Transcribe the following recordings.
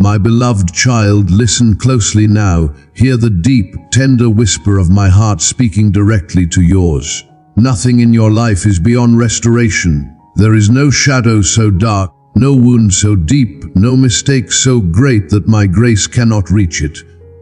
My beloved child, listen closely now. Hear the deep, tender whisper of my heart speaking directly to yours. Nothing in your life is beyond restoration. There is no shadow so dark, no wound so deep, no mistake so great that my grace cannot reach it.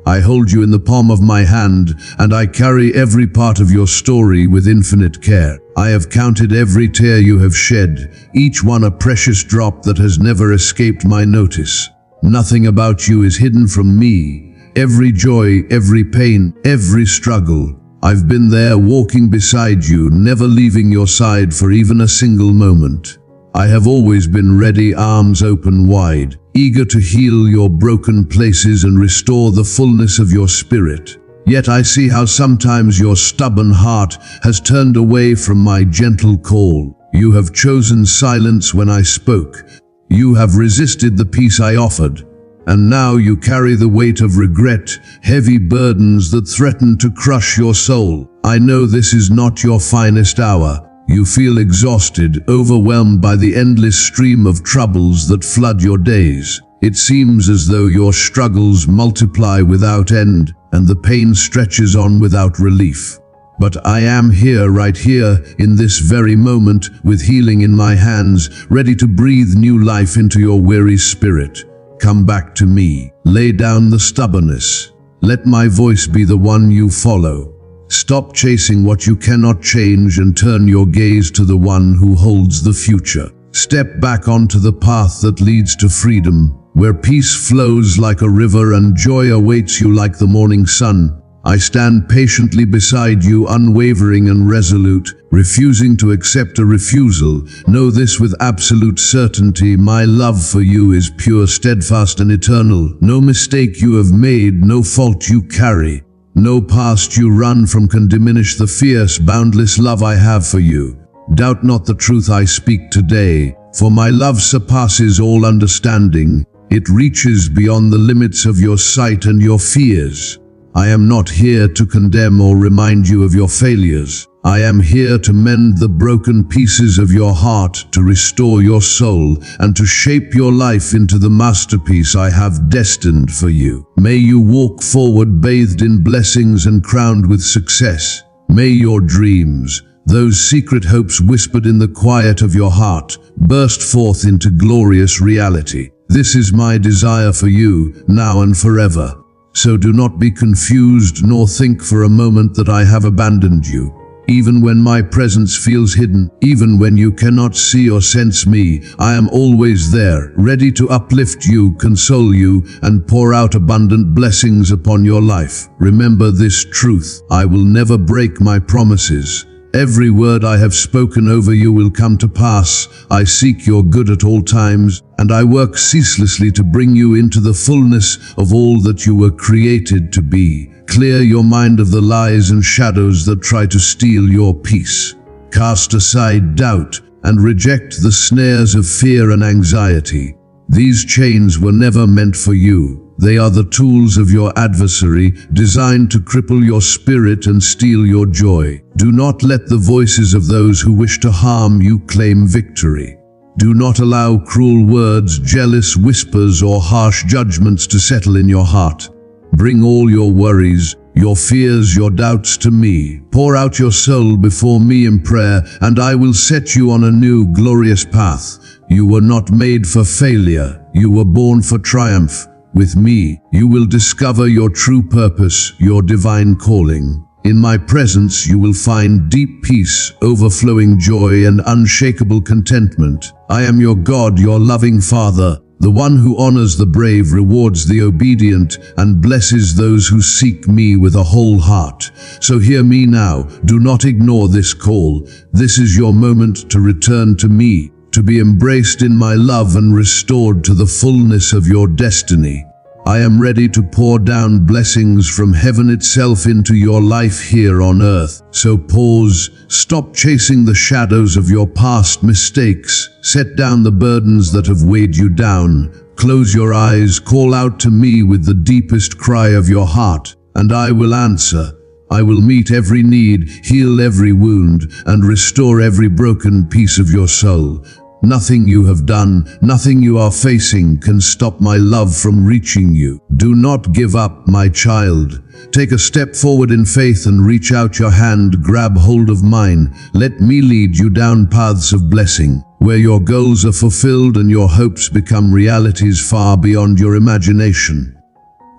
I hold you in the palm of my hand, and I carry every part of your story with infinite care. I have counted every tear you have shed, each one a precious drop that has never escaped my notice. Nothing about you is hidden from me. Every joy, every pain, every struggle. I've been there walking beside you, never leaving your side for even a single moment. I have always been ready, arms open wide, eager to heal your broken places and restore the fullness of your spirit. Yet I see how sometimes your stubborn heart has turned away from my gentle call. You have chosen silence when I spoke. You have resisted the peace I offered, and now you carry the weight of regret, heavy burdens that threaten to crush your soul. I know this is not your finest hour. You feel exhausted, overwhelmed by the endless stream of troubles that flood your days. It seems as though your struggles multiply without end, and the pain stretches on without relief. But I am here, right here, in this very moment, with healing in my hands, ready to breathe new life into your weary spirit. Come back to me. Lay down the stubbornness. Let my voice be the one you follow. Stop chasing what you cannot change and turn your gaze to the one who holds the future. Step back onto the path that leads to freedom, where peace flows like a river and joy awaits you like the morning sun. I stand patiently beside you, unwavering and resolute, refusing to accept a refusal. Know this with absolute certainty: my love for you is pure, steadfast and eternal. No mistake you have made, no fault you carry, no past you run from can diminish the fierce, boundless love I have for you. Doubt not the truth I speak today, for my love surpasses all understanding. It reaches beyond the limits of your sight and your fears. I am not here to condemn or remind you of your failures. I am here to mend the broken pieces of your heart, to restore your soul, and to shape your life into the masterpiece I have destined for you. May you walk forward bathed in blessings and crowned with success. May your dreams, those secret hopes whispered in the quiet of your heart, burst forth into glorious reality. This is my desire for you, now and forever. So do not be confused, nor think for a moment that I have abandoned you. Even when my presence feels hidden, even when you cannot see or sense me, I am always there, ready to uplift you, console you, and pour out abundant blessings upon your life. Remember this truth: I will never break my promises. Every word I have spoken over you will come to pass. I seek your good at all times, and I work ceaselessly to bring you into the fullness of all that you were created to be. Clear your mind of the lies and shadows that try to steal your peace. Cast aside doubt and reject the snares of fear and anxiety. These chains were never meant for you. They are the tools of your adversary, designed to cripple your spirit and steal your joy. Do not let the voices of those who wish to harm you claim victory. Do not allow cruel words, jealous whispers, or harsh judgments to settle in your heart. Bring all your worries, your fears, your doubts to me. Pour out your soul before me in prayer, and I will set you on a new, glorious path. You were not made for failure. You were born for triumph. With me, you will discover your true purpose, your divine calling. In my presence, you will find deep peace, overflowing joy, and unshakable contentment. I am your God, your loving Father, the one who honors the brave, rewards the obedient, and blesses those who seek me with a whole heart. So hear me now. Do not ignore this call. This is your moment to return to me, to be embraced in my love and restored to the fullness of your destiny. I am ready to pour down blessings from heaven itself into your life here on earth. So pause, stop chasing the shadows of your past mistakes, set down the burdens that have weighed you down, close your eyes, call out to me with the deepest cry of your heart, and I will answer. I will meet every need, heal every wound, and restore every broken piece of your soul. Nothing you have done, nothing you are facing can stop my love from reaching you. Do not give up, my child. Take a step forward in faith and reach out your hand, grab hold of mine. Let me lead you down paths of blessing, where your goals are fulfilled and your hopes become realities far beyond your imagination.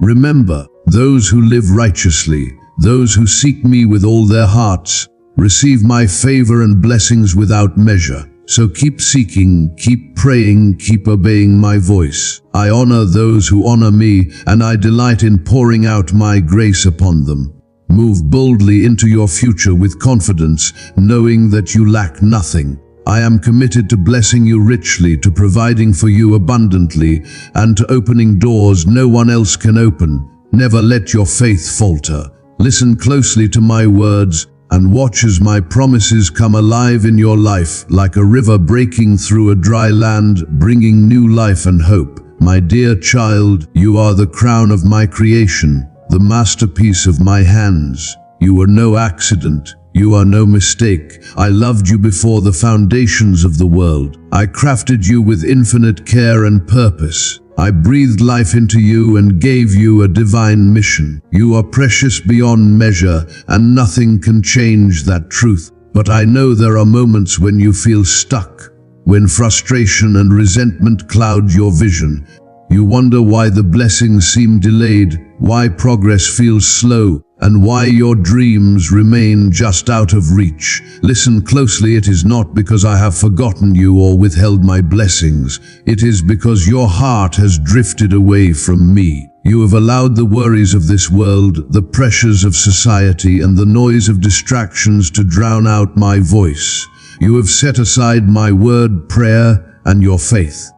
Remember, those who live righteously, those who seek me with all their hearts, receive my favor and blessings without measure. So keep seeking, keep praying, keep obeying my voice. I honor those who honor me, and I delight in pouring out my grace upon them. Move boldly into your future with confidence, knowing that you lack nothing. I am committed to blessing you richly, to providing for you abundantly, and to opening doors no one else can open. Never let your faith falter. Listen closely to my words, and watch as my promises come alive in your life, like a river breaking through a dry land, bringing new life and hope. My dear child, you are the crown of my creation, the masterpiece of my hands. You are no accident. You are no mistake. I loved you before the foundations of the world. I crafted you with infinite care and purpose. I breathed life into you and gave you a divine mission. You are precious beyond measure, and nothing can change that truth. But I know there are moments when you feel stuck, when frustration and resentment cloud your vision. You wonder why the blessings seem delayed, why progress feels slow, and why your dreams remain just out of reach. Listen closely, it is not because I have forgotten you or withheld my blessings. It is because your heart has drifted away from me. You have allowed the worries of this world, the pressures of society, and the noise of distractions to drown out my voice. You have set aside my word, prayer, and your faith.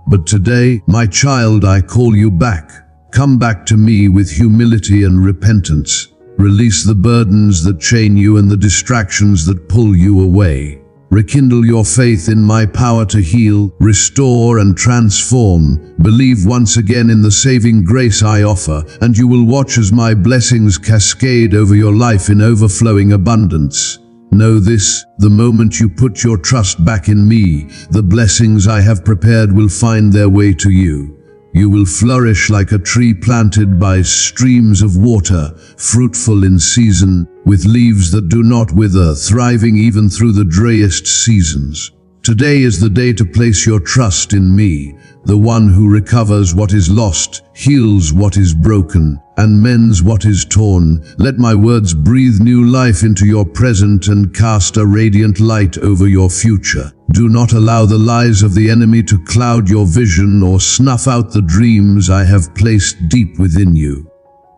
But today, my child, I call you back. Come back to me with humility and repentance. Release the burdens that chain you and the distractions that pull you away. Rekindle your faith in my power to heal, restore, and transform. Believe once again in the saving grace I offer, and you will watch as my blessings cascade over your life in overflowing abundance. Know this, the moment you put your trust back in me, the blessings I have prepared will find their way to you. You will flourish like a tree planted by streams of water, fruitful in season, with leaves that do not wither, thriving even through the driest seasons. Today is the day to place your trust in me, the one who recovers what is lost, heals what is broken, and mends what is torn. Let my words breathe new life into your present and cast a radiant light over your future. Do not allow the lies of the enemy to cloud your vision or snuff out the dreams I have placed deep within you.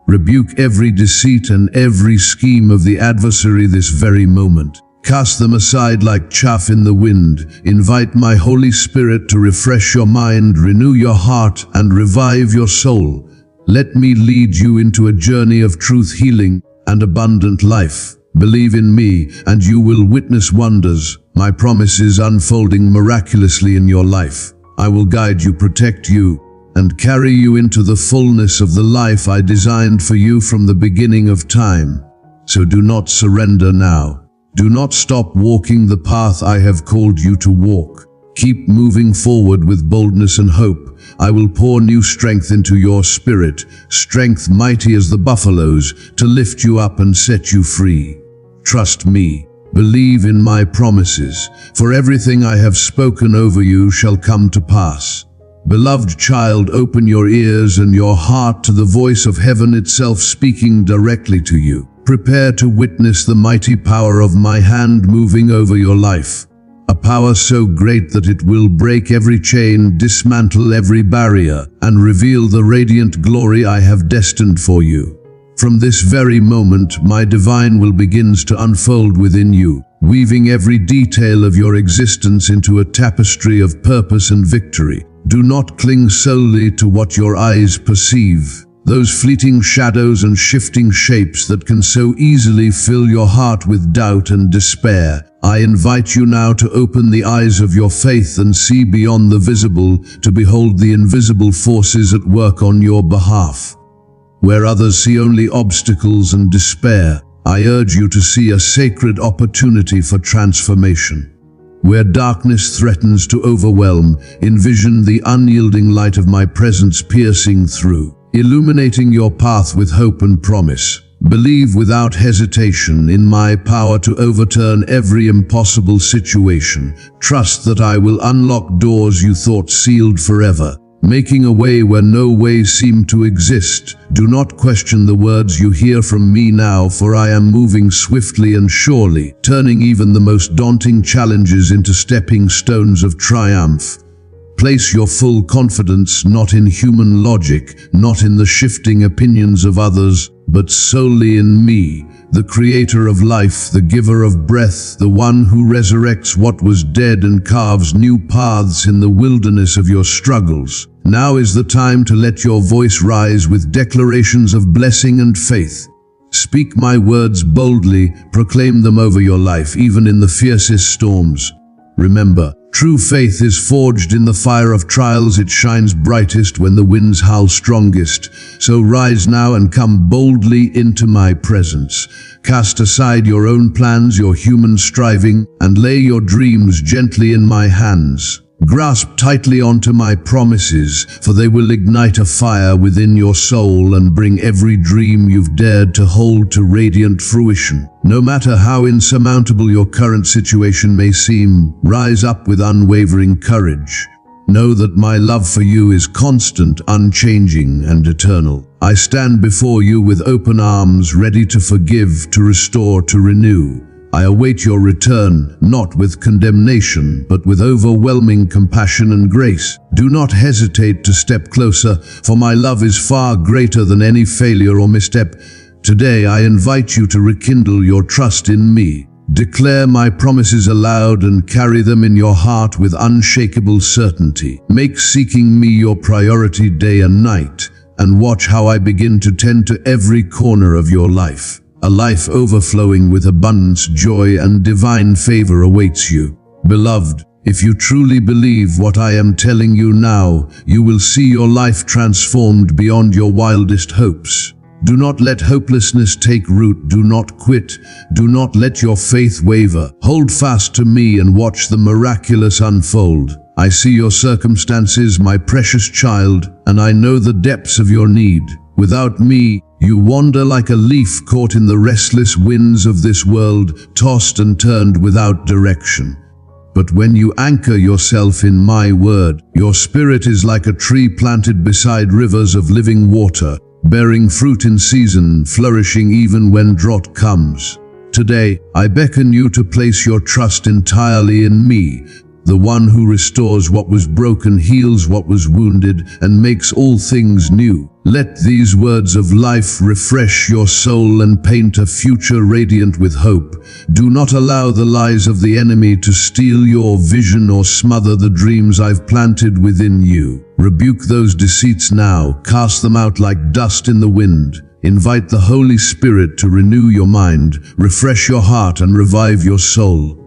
Rebuke every deceit and every scheme of the adversary this very moment. Cast them aside like chaff in the wind. Invite my Holy Spirit to refresh your mind, renew your heart, and revive your soul. Let me lead you into a journey of truth, healing, and abundant life. Believe in me, and you will witness wonders, my promises unfolding miraculously in your life. I will guide you, protect you, and carry you into the fullness of the life I designed for you from the beginning of time. So do not surrender now. Do not stop walking the path I have called you to walk. Keep moving forward with boldness and hope. I will pour new strength into your spirit, strength mighty as the buffaloes, to lift you up and set you free. Trust me. Believe in my promises, for everything I have spoken over you shall come to pass. Beloved child, open your ears and your heart to the voice of heaven itself speaking directly to you. Prepare to witness the mighty power of my hand moving over your life. A power so great that it will break every chain, dismantle every barrier, and reveal the radiant glory I have destined for you. From this very moment, my divine will begins to unfold within you, weaving every detail of your existence into a tapestry of purpose and victory. Do not cling solely to what your eyes perceive, those fleeting shadows and shifting shapes that can so easily fill your heart with doubt and despair. I invite you now to open the eyes of your faith and see beyond the visible, to behold the invisible forces at work on your behalf. Where others see only obstacles and despair, I urge you to see a sacred opportunity for transformation. Where darkness threatens to overwhelm, envision the unyielding light of my presence piercing through, illuminating your path with hope and promise. Believe without hesitation in my power to overturn every impossible situation. Trust that I will unlock doors you thought sealed forever, making a way where no way seemed to exist. Do not question the words you hear from me now, for I am moving swiftly and surely, turning even the most daunting challenges into stepping stones of triumph. Place your full confidence not in human logic, not in the shifting opinions of others, but solely in me, the creator of life, the giver of breath, the one who resurrects what was dead and carves new paths in the wilderness of your struggles. Now is the time to let your voice rise with declarations of blessing and faith. Speak my words boldly, proclaim them over your life, even in the fiercest storms. Remember, true faith is forged in the fire of trials. It shines brightest when the winds howl strongest. So rise now and come boldly into my presence. Cast aside your own plans, your human striving, and lay your dreams gently in my hands. Grasp tightly onto my promises, for they will ignite a fire within your soul and bring every dream you've dared to hold to radiant fruition. No matter how insurmountable your current situation may seem, rise up with unwavering courage. Know that my love for you is constant, unchanging, and eternal. I stand before you with open arms, ready to forgive, to restore, to renew. I await your return, not with condemnation, but with overwhelming compassion and grace. Do not hesitate to step closer, for my love is far greater than any failure or misstep. Today I invite you to rekindle your trust in me. Declare my promises aloud and carry them in your heart with unshakable certainty. Make seeking me your priority day and night, and watch how I begin to tend to every corner of your life. A life overflowing with abundance, joy, and divine favor awaits you. Beloved, if you truly believe what I am telling you now, you will see your life transformed beyond your wildest hopes. Do not let hopelessness take root. Do not quit. Do not let your faith waver. Hold fast to me and watch the miraculous unfold. I see your circumstances, my precious child, and I know the depths of your need. Without me, you wander like a leaf caught in the restless winds of this world, tossed and turned without direction. But when you anchor yourself in my word, your spirit is like a tree planted beside rivers of living water, bearing fruit in season, flourishing even when drought comes. Today, I beckon you to place your trust entirely in me, the one who restores what was broken, heals what was wounded, and makes all things new. Let these words of life refresh your soul and paint a future radiant with hope. Do not allow the lies of the enemy to steal your vision or smother the dreams I've planted within you. Rebuke those deceits now, cast them out like dust in the wind. Invite the Holy Spirit to renew your mind, refresh your heart, and revive your soul.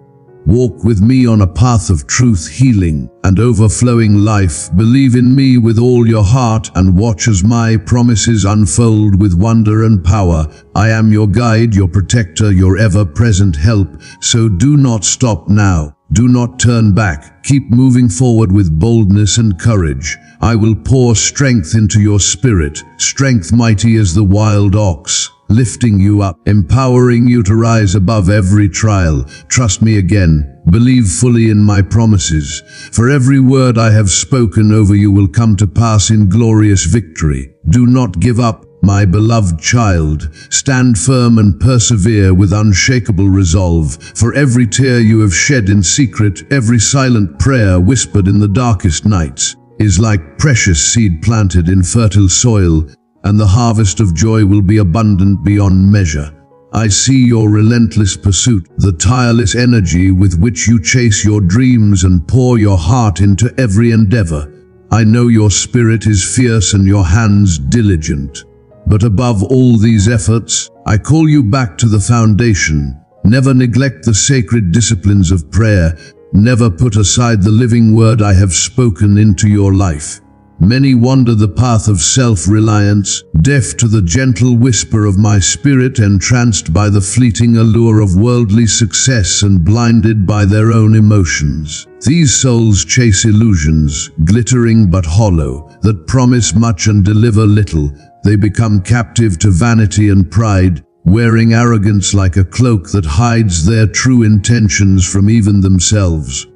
Walk with me on a path of truth, healing, and overflowing life. Believe in me with all your heart and watch as my promises unfold with wonder and power. I am your guide, your protector, your ever-present help. So do not stop now. Do not turn back. Keep moving forward with boldness and courage. I will pour strength into your spirit, strength mighty as the wild ox, lifting you up, empowering you to rise above every trial. Trust me again. Believe fully in my promises, for every word I have spoken over you will come to pass in glorious victory. Do not give up, my beloved child. Stand firm and persevere with unshakable resolve, for every tear you have shed in secret, every silent prayer whispered in the darkest nights, is like precious seed planted in fertile soil, and the harvest of joy will be abundant beyond measure. I see your relentless pursuit, the tireless energy with which you chase your dreams and pour your heart into every endeavor. I know your spirit is fierce and your hands diligent. But above all these efforts, I call you back to the foundation. Never neglect the sacred disciplines of prayer. Never put aside the living word I have spoken into your life. Many wander the path of self-reliance, deaf to the gentle whisper of my spirit, entranced by the fleeting allure of worldly success and blinded by their own emotions. These souls chase illusions, glittering but hollow, that promise much and deliver little. They become captive to vanity and pride, wearing arrogance like a cloak that hides their true intentions from even themselves.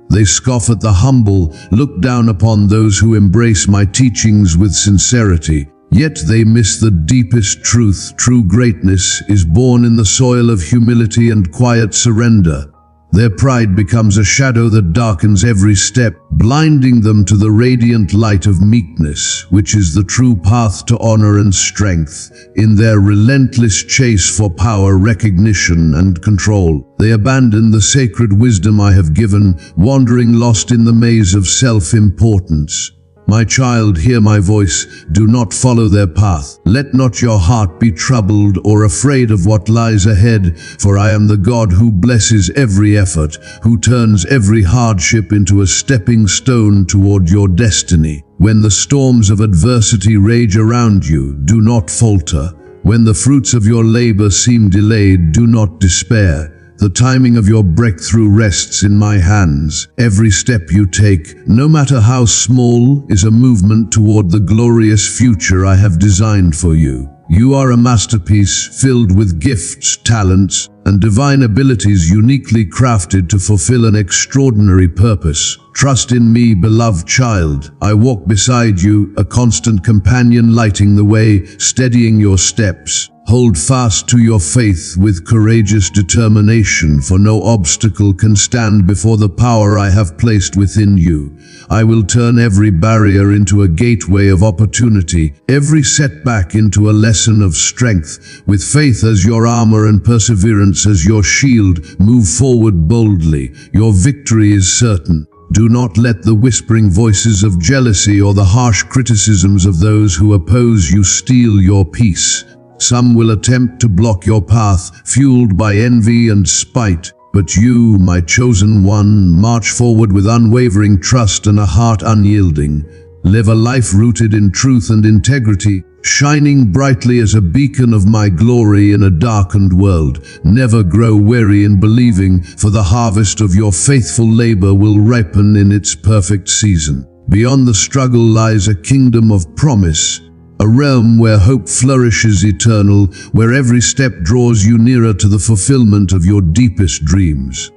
They scoff at the humble, look down upon those who embrace my teachings with sincerity, yet they miss the deepest truth. True greatness is born in the soil of humility and quiet surrender. Their pride becomes a shadow that darkens every step, blinding them to the radiant light of meekness, which is the true path to honor and strength. In their relentless chase for power, recognition, and control, they abandon the sacred wisdom I have given, wandering lost in the maze of self-importance. My child, hear my voice. Do not follow their path. Let not your heart be troubled or afraid of what lies ahead, for I am the God who blesses every effort, who turns every hardship into a stepping stone toward your destiny. When the storms of adversity rage around you, do not falter. When the fruits of your labor seem delayed, do not despair. The timing of your breakthrough rests in my hands. Every step you take, no matter how small, is a movement toward the glorious future I have designed for you. You are a masterpiece filled with gifts, talents, and divine abilities uniquely crafted to fulfill an extraordinary purpose. Trust in me, beloved child. I walk beside you, a constant companion lighting the way, steadying your steps. Hold fast to your faith with courageous determination, for no obstacle can stand before the power I have placed within you. I will turn every barrier into a gateway of opportunity, every setback into a lesson of strength. With faith as your armor and perseverance as your shield, move forward boldly. Your victory is certain. Do not let the whispering voices of jealousy or the harsh criticisms of those who oppose you steal your peace. Some will attempt to block your path, fueled by envy and spite. But you, my chosen one, march forward with unwavering trust and a heart unyielding. Live a life rooted in truth and integrity, shining brightly as a beacon of my glory in a darkened world. Never grow weary in believing, for the harvest of your faithful labor will ripen in its perfect season. Beyond the struggle lies a kingdom of promise, a realm where hope flourishes eternal, where every step draws you nearer to the fulfillment of your deepest dreams.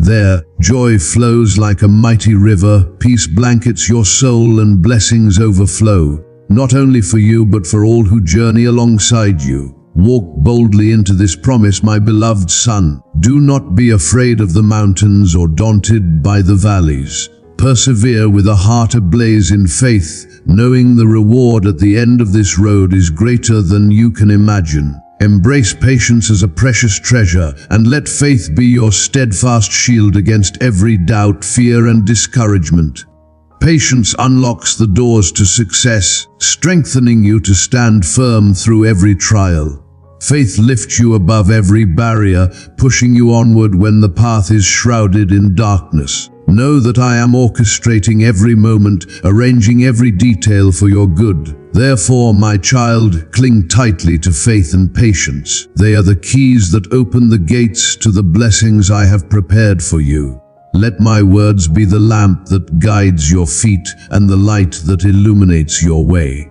There, joy flows like a mighty river, peace blankets your soul, and blessings overflow, not only for you but for all who journey alongside you. Walk boldly into this promise, my beloved son. Do not be afraid of the mountains or daunted by the valleys. Persevere with a heart ablaze in faith, knowing the reward at the end of this road is greater than you can imagine. Embrace patience as a precious treasure, and let faith be your steadfast shield against every doubt, fear, and discouragement. Patience unlocks the doors to success, strengthening you to stand firm through every trial. Faith lifts you above every barrier, pushing you onward when the path is shrouded in darkness. Know that I am orchestrating every moment, arranging every detail for your good. Therefore, my child, cling tightly to faith and patience. They are the keys that open the gates to the blessings I have prepared for you. Let my words be the lamp that guides your feet and the light that illuminates your way.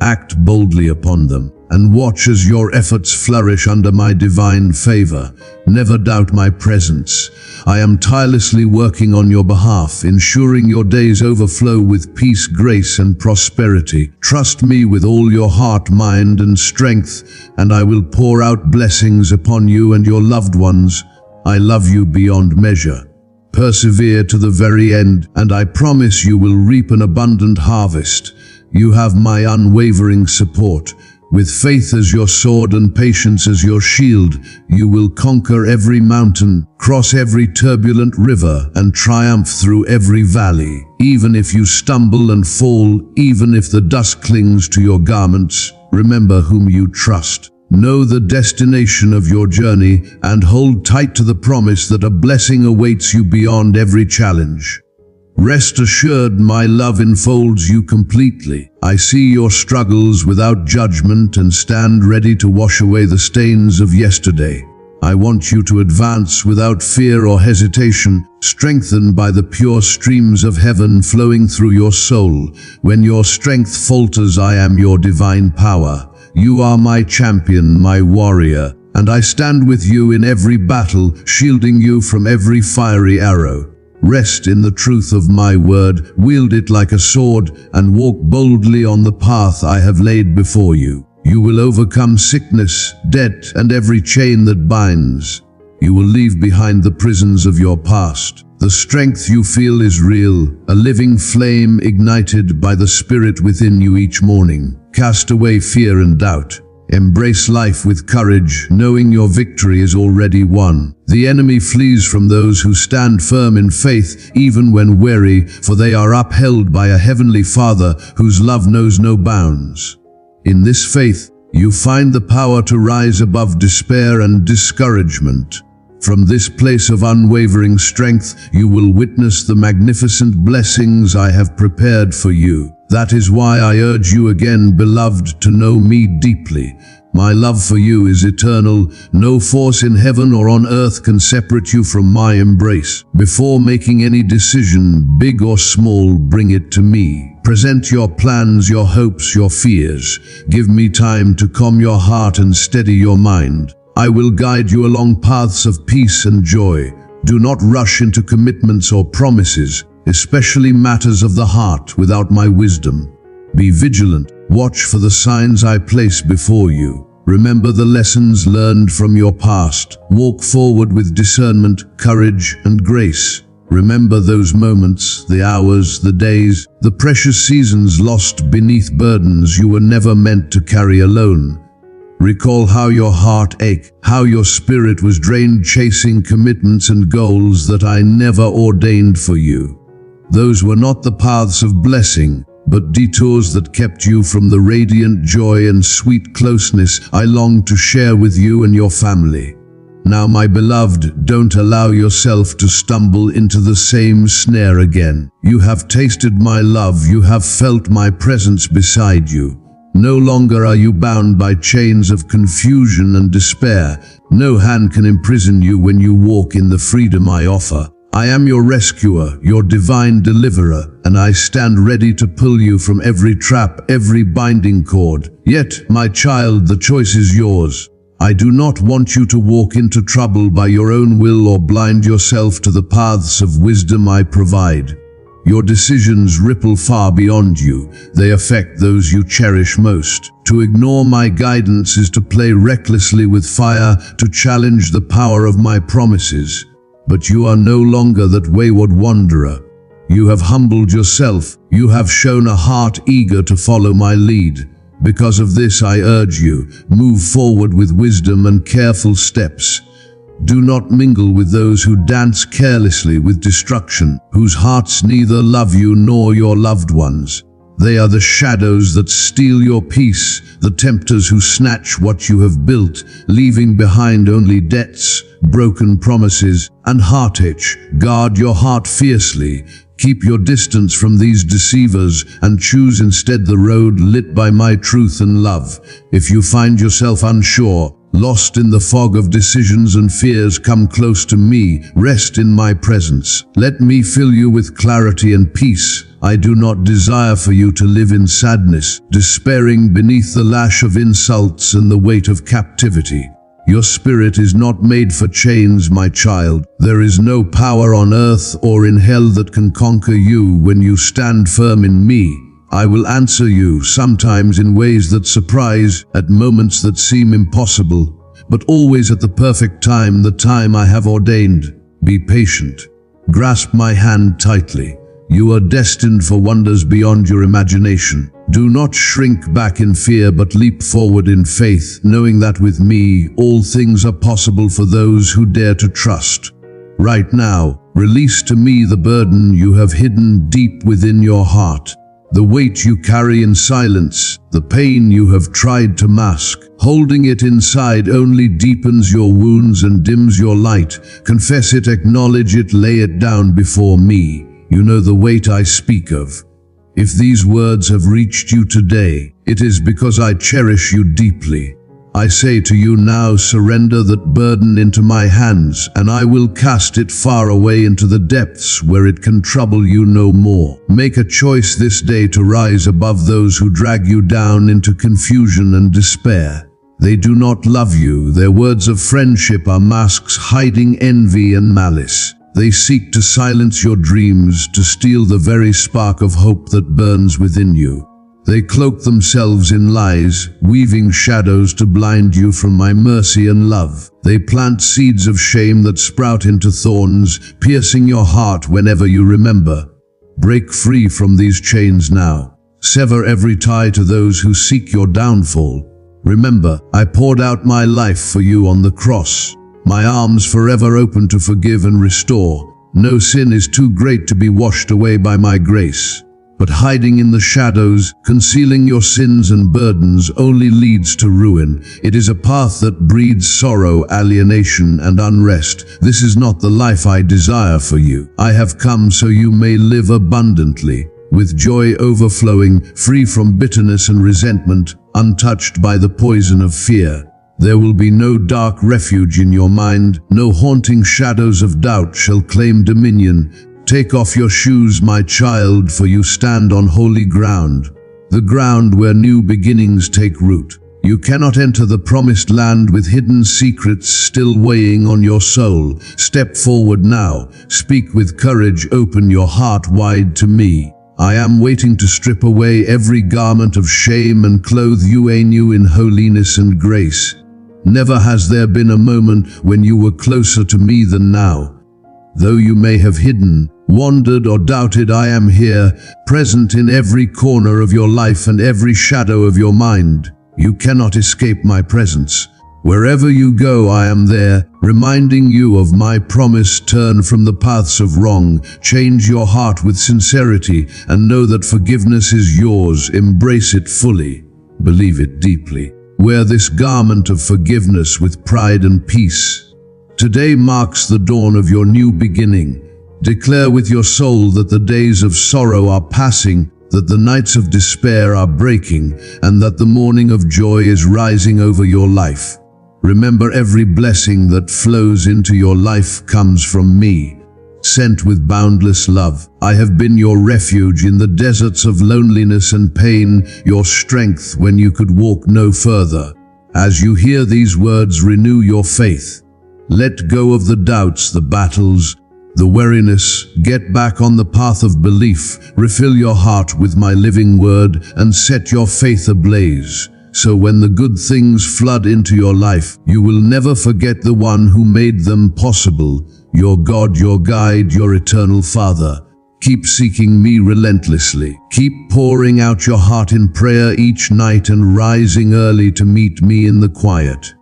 Act boldly upon them, and watch as your efforts flourish under my divine favor. Never doubt my presence. I am tirelessly working on your behalf, ensuring your days overflow with peace, grace, and prosperity. Trust me with all your heart, mind, and strength, and I will pour out blessings upon you and your loved ones. I love you beyond measure. Persevere to the very end, and I promise you will reap an abundant harvest. You have my unwavering support. With faith as your sword and patience as your shield, you will conquer every mountain, cross every turbulent river, and triumph through every valley. Even if you stumble and fall, even if the dust clings to your garments, remember whom you trust. Know the destination of your journey, and hold tight to the promise that a blessing awaits you beyond every challenge. Rest assured, my love enfolds you completely. I see your struggles without judgment and stand ready to wash away the stains of yesterday. I want you to advance without fear or hesitation, strengthened by the pure streams of heaven flowing through your soul. When your strength falters, I am your divine power. You are my champion, my warrior, and I stand with you in every battle, shielding you from every fiery arrow. Rest in the truth of my word, wield it like a sword, and walk boldly on the path I have laid before you. You will overcome sickness, debt, and every chain that binds. You will leave behind the prisons of your past. The strength you feel is real, a living flame ignited by the Spirit within you each morning. Cast away fear and doubt. Embrace life with courage, knowing your victory is already won. The enemy flees from those who stand firm in faith, even when weary, for they are upheld by a heavenly Father whose love knows no bounds. In this faith, you find the power to rise above despair and discouragement. From this place of unwavering strength, you will witness the magnificent blessings I have prepared for you. That is why I urge you again, beloved, to know me deeply. My love for you is eternal. No force in heaven or on earth can separate you from my embrace. Before making any decision, big or small, bring it to me. Present your plans, your hopes, your fears. Give me time to calm your heart and steady your mind. I will guide you along paths of peace and joy. Do not rush into commitments or promises, especially matters of the heart, without my wisdom. Be vigilant. Watch for the signs I place before you. Remember the lessons learned from your past. Walk forward with discernment, courage, and grace. Remember those moments, the hours, the days, the precious seasons lost beneath burdens you were never meant to carry alone. Recall how your heart ached, how your spirit was drained chasing commitments and goals that I never ordained for you. Those were not the paths of blessing, but detours that kept you from the radiant joy and sweet closeness I long to share with you and your family. Now, my beloved, don't allow yourself to stumble into the same snare again. You have tasted my love, you have felt my presence beside you. No longer are you bound by chains of confusion and despair. No hand can imprison you when you walk in the freedom I offer. I am your rescuer, your divine deliverer, and I stand ready to pull you from every trap, every binding cord. Yet, my child, the choice is yours. I do not want you to walk into trouble by your own will or blind yourself to the paths of wisdom I provide. Your decisions ripple far beyond you. They affect those you cherish most. To ignore my guidance is to play recklessly with fire, to challenge the power of my promises. But you are no longer that wayward wanderer. You have humbled yourself. You have shown a heart eager to follow my lead. Because of this, I urge you, move forward with wisdom and careful steps. Do not mingle with those who dance carelessly with destruction, whose hearts neither love you nor your loved ones. They are the shadows that steal your peace, the tempters who snatch what you have built, leaving behind only debts, broken promises, and heartache. Guard your heart fiercely. Keep your distance from these deceivers and choose instead the road lit by my truth and love. If you find yourself unsure, lost in the fog of decisions and fears, come close to me, rest in my presence. Let me fill you with clarity and peace. I do not desire for you to live in sadness, despairing beneath the lash of insults and the weight of captivity. Your spirit is not made for chains, my child. There is no power on earth or in hell that can conquer you when you stand firm in me. I will answer you, sometimes in ways that surprise, at moments that seem impossible, but always at the perfect time, the time I have ordained. Be patient. Grasp my hand tightly. You are destined for wonders beyond your imagination. Do not shrink back in fear, but leap forward in faith, knowing that with me, all things are possible for those who dare to trust. Right now, release to me the burden you have hidden deep within your heart. The weight you carry in silence, the pain you have tried to mask. Holding it inside only deepens your wounds and dims your light. Confess it, acknowledge it, lay it down before me. You know the weight I speak of. If these words have reached you today, it is because I cherish you deeply. I say to you now, surrender that burden into my hands, and I will cast it far away into the depths where it can trouble you no more. Make a choice this day to rise above those who drag you down into confusion and despair. They do not love you. Their words of friendship are masks hiding envy and malice. They seek to silence your dreams, to steal the very spark of hope that burns within you. They cloak themselves in lies, weaving shadows to blind you from my mercy and love. They plant seeds of shame that sprout into thorns, piercing your heart whenever you remember. Break free from these chains now. Sever every tie to those who seek your downfall. Remember, I poured out my life for you on the cross. My arms forever open to forgive and restore. No sin is too great to be washed away by my grace. But hiding in the shadows, concealing your sins and burdens only leads to ruin. It is a path that breeds sorrow, alienation, and unrest. This is not the life I desire for you. I have come so you may live abundantly, with joy overflowing, free from bitterness and resentment, untouched by the poison of fear. There will be no dark refuge in your mind, no haunting shadows of doubt shall claim dominion. Take off your shoes, my child, for you stand on holy ground, the ground where new beginnings take root. You cannot enter the promised land with hidden secrets still weighing on your soul. Step forward now, speak with courage, open your heart wide to me. I am waiting to strip away every garment of shame and clothe you anew in holiness and grace. Never has there been a moment when you were closer to me than now. Though you may have hidden, wandered or doubted, I am here, present in every corner of your life and every shadow of your mind. You cannot escape my presence. Wherever you go, I am there, reminding you of my promise. Turn from the paths of wrong, change your heart with sincerity, and know that forgiveness is yours. Embrace it fully, believe it deeply. Wear this garment of forgiveness with pride and peace. Today marks the dawn of your new beginning. Declare with your soul that the days of sorrow are passing, that the nights of despair are breaking, and that the morning of joy is rising over your life. Remember, every blessing that flows into your life comes from me, sent with boundless love. I have been your refuge in the deserts of loneliness and pain, your strength when you could walk no further. As you hear these words, renew your faith. Let go of the doubts, the battles, the weariness. Get back on the path of belief. Refill your heart with my living word and set your faith ablaze. So when the good things flood into your life, you will never forget the one who made them possible, your God, your guide, your eternal Father. Keep seeking me relentlessly. Keep pouring out your heart in prayer each night and rising early to meet me in the quiet.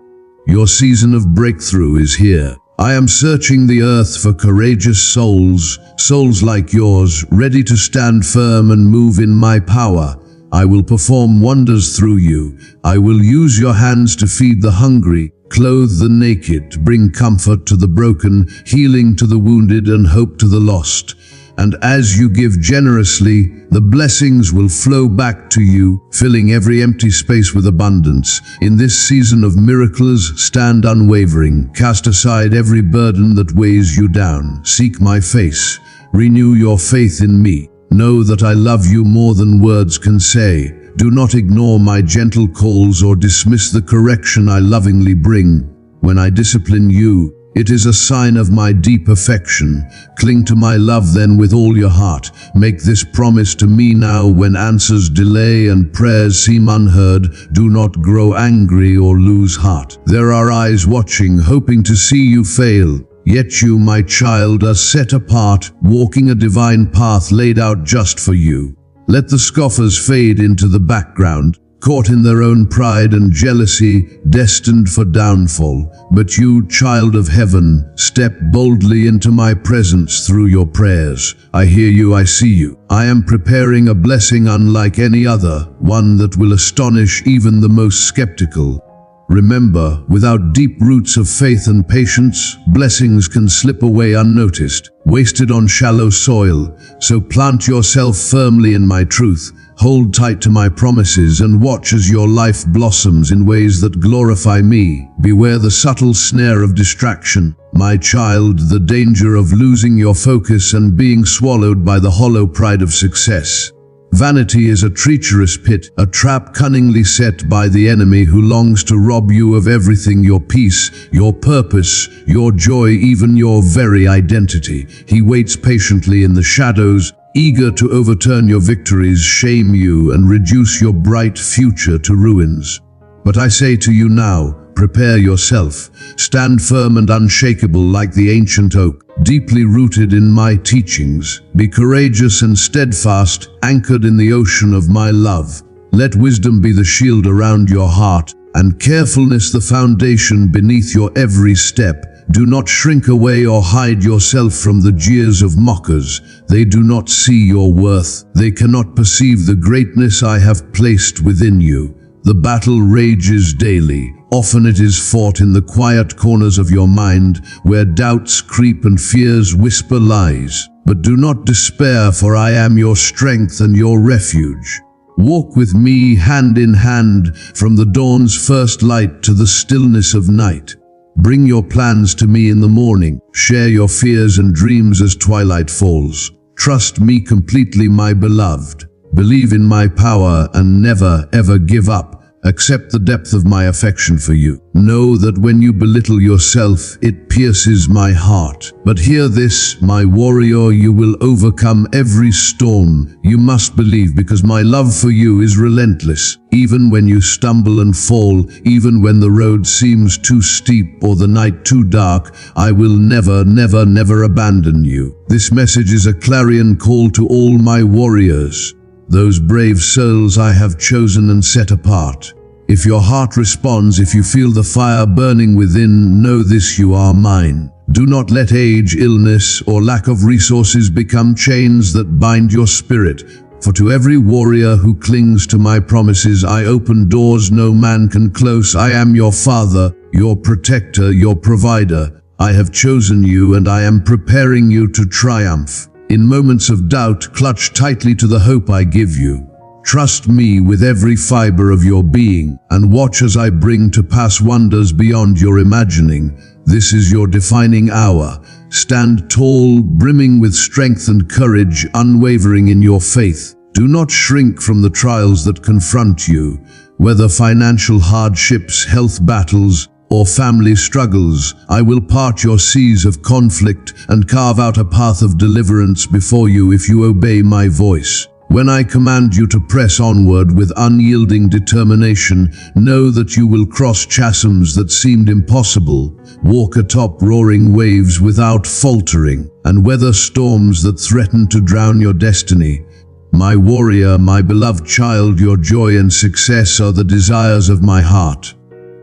Your season of breakthrough is here. I am searching the earth for courageous souls, souls like yours, ready to stand firm and move in my power. I will perform wonders through you. I will use your hands to feed the hungry, clothe the naked, bring comfort to the broken, healing to the wounded, and hope to the lost. And as you give generously, the blessings will flow back to you, filling every empty space with abundance. In this season of miracles, stand unwavering. Cast aside every burden that weighs you down. Seek my face. Renew your faith in me. Know that I love you more than words can say. Do not ignore my gentle calls or dismiss the correction I lovingly bring. When I discipline you, it is a sign of my deep affection. Cling to my love then with all your heart. Make this promise to me now when answers delay and prayers seem unheard. Do not grow angry or lose heart. There are eyes watching, hoping to see you fail. Yet you, my child, are set apart, walking a divine path laid out just for you. Let the scoffers fade into the background, caught in their own pride and jealousy, destined for downfall. But you, child of heaven, step boldly into my presence through your prayers. I hear you, I see you. I am preparing a blessing unlike any other, one that will astonish even the most skeptical. Remember, without deep roots of faith and patience, blessings can slip away unnoticed, wasted on shallow soil. So plant yourself firmly in my truth, hold tight to my promises, and watch as your life blossoms in ways that glorify me. Beware the subtle snare of distraction, my child, the danger of losing your focus and being swallowed by the hollow pride of success. Vanity is a treacherous pit, a trap cunningly set by the enemy who longs to rob you of everything: your peace, your purpose, your joy, even your very identity. He waits patiently in the shadows, eager to overturn your victories, shame you, and reduce your bright future to ruins. But I say to you now, prepare yourself. Stand firm and unshakable like the ancient oak, deeply rooted in my teachings. Be courageous and steadfast, anchored in the ocean of my love. Let wisdom be the shield around your heart, and carefulness the foundation beneath your every step. Do not shrink away or hide yourself from the jeers of mockers. They do not see your worth. They cannot perceive the greatness I have placed within you. The battle rages daily. Often it is fought in the quiet corners of your mind, where doubts creep and fears whisper lies. But do not despair, for I am your strength and your refuge. Walk with me hand in hand, from the dawn's first light to the stillness of night. Bring your plans to me in the morning. Share your fears and dreams as twilight falls. Trust me completely, my beloved. Believe in my power and never, ever give up. Accept the depth of my affection for you. Know that when you belittle yourself, it pierces my heart. But hear this, my warrior, you will overcome every storm. You must believe, because my love for you is relentless. Even when you stumble and fall, even when the road seems too steep or the night too dark, I will never, never, never abandon you. This message is a clarion call to all my warriors, those brave souls I have chosen and set apart. If your heart responds, if you feel the fire burning within, know this: you are mine. Do not let age, illness, or lack of resources become chains that bind your spirit. For to every warrior who clings to my promises, I open doors no man can close. I am your father, your protector, your provider. I have chosen you, and I am preparing you to triumph. In moments of doubt, clutch tightly to the hope I give you. Trust me with every fiber of your being, and watch as I bring to pass wonders beyond your imagining. This is your defining hour. Stand tall, brimming with strength and courage, unwavering in your faith. Do not shrink from the trials that confront you, whether financial hardships, health battles, or family struggles. I will part your seas of conflict and carve out a path of deliverance before you if you obey my voice. When I command you to press onward with unyielding determination, know that you will cross chasms that seemed impossible, walk atop roaring waves without faltering, and weather storms that threaten to drown your destiny. My warrior, my beloved child, your joy and success are the desires of my heart.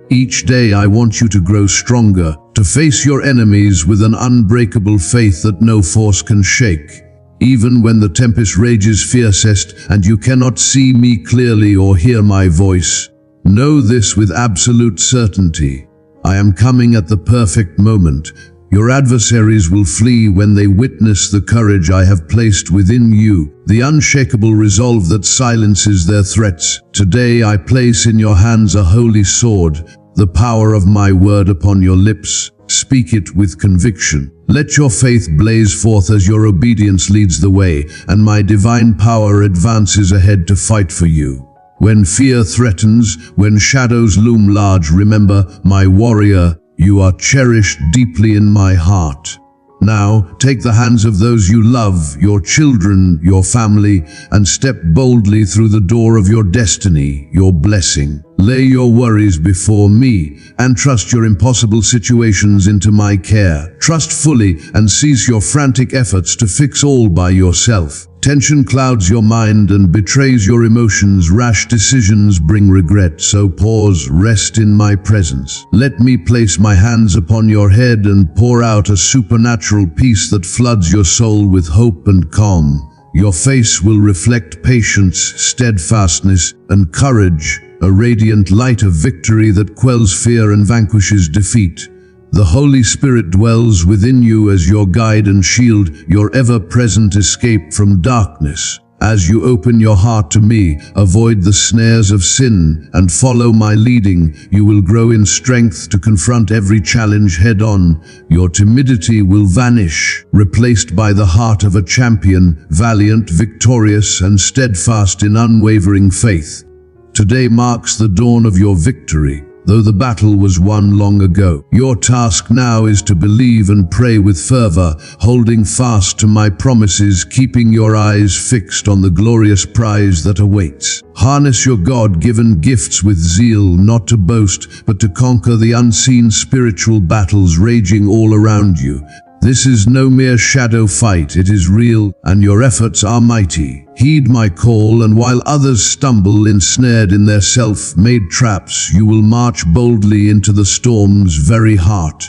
Each day I want you to grow stronger, to face your enemies with an unbreakable faith that no force can shake. Even when the tempest rages fiercest and you cannot see me clearly or hear my voice, know this with absolute certainty: I am coming at the perfect moment. Your adversaries will flee when they witness the courage I have placed within you, the unshakable resolve that silences their threats. Today I place in your hands a holy sword, the power of my word upon your lips. Speak it with conviction. Let your faith blaze forth as your obedience leads the way, and my divine power advances ahead to fight for you. When fear threatens, when shadows loom large, remember, my warrior, you are cherished deeply in my heart. Now, take the hands of those you love, your children, your family, and step boldly through the door of your destiny, your blessing. Lay your worries before me, and trust your impossible situations into my care. Trust fully and cease your frantic efforts to fix all by yourself. Tension clouds your mind and betrays your emotions. Rash decisions bring regret, so pause, rest in my presence. Let me place my hands upon your head and pour out a supernatural peace that floods your soul with hope and calm. Your face will reflect patience, steadfastness, and courage, a radiant light of victory that quells fear and vanquishes defeat. The Holy Spirit dwells within you as your guide and shield, your ever-present escape from darkness. As you open your heart to me, avoid the snares of sin, and follow my leading, you will grow in strength to confront every challenge head-on. Your timidity will vanish, replaced by the heart of a champion, valiant, victorious, and steadfast in unwavering faith. Today marks the dawn of your victory, though the battle was won long ago. Your task now is to believe and pray with fervor, holding fast to my promises, keeping your eyes fixed on the glorious prize that awaits. Harness your God-given gifts with zeal, not to boast, but to conquer the unseen spiritual battles raging all around you. This is no mere shadow fight, it is real, and your efforts are mighty. Heed my call, and while others stumble ensnared in their self-made traps, you will march boldly into the storm's very heart.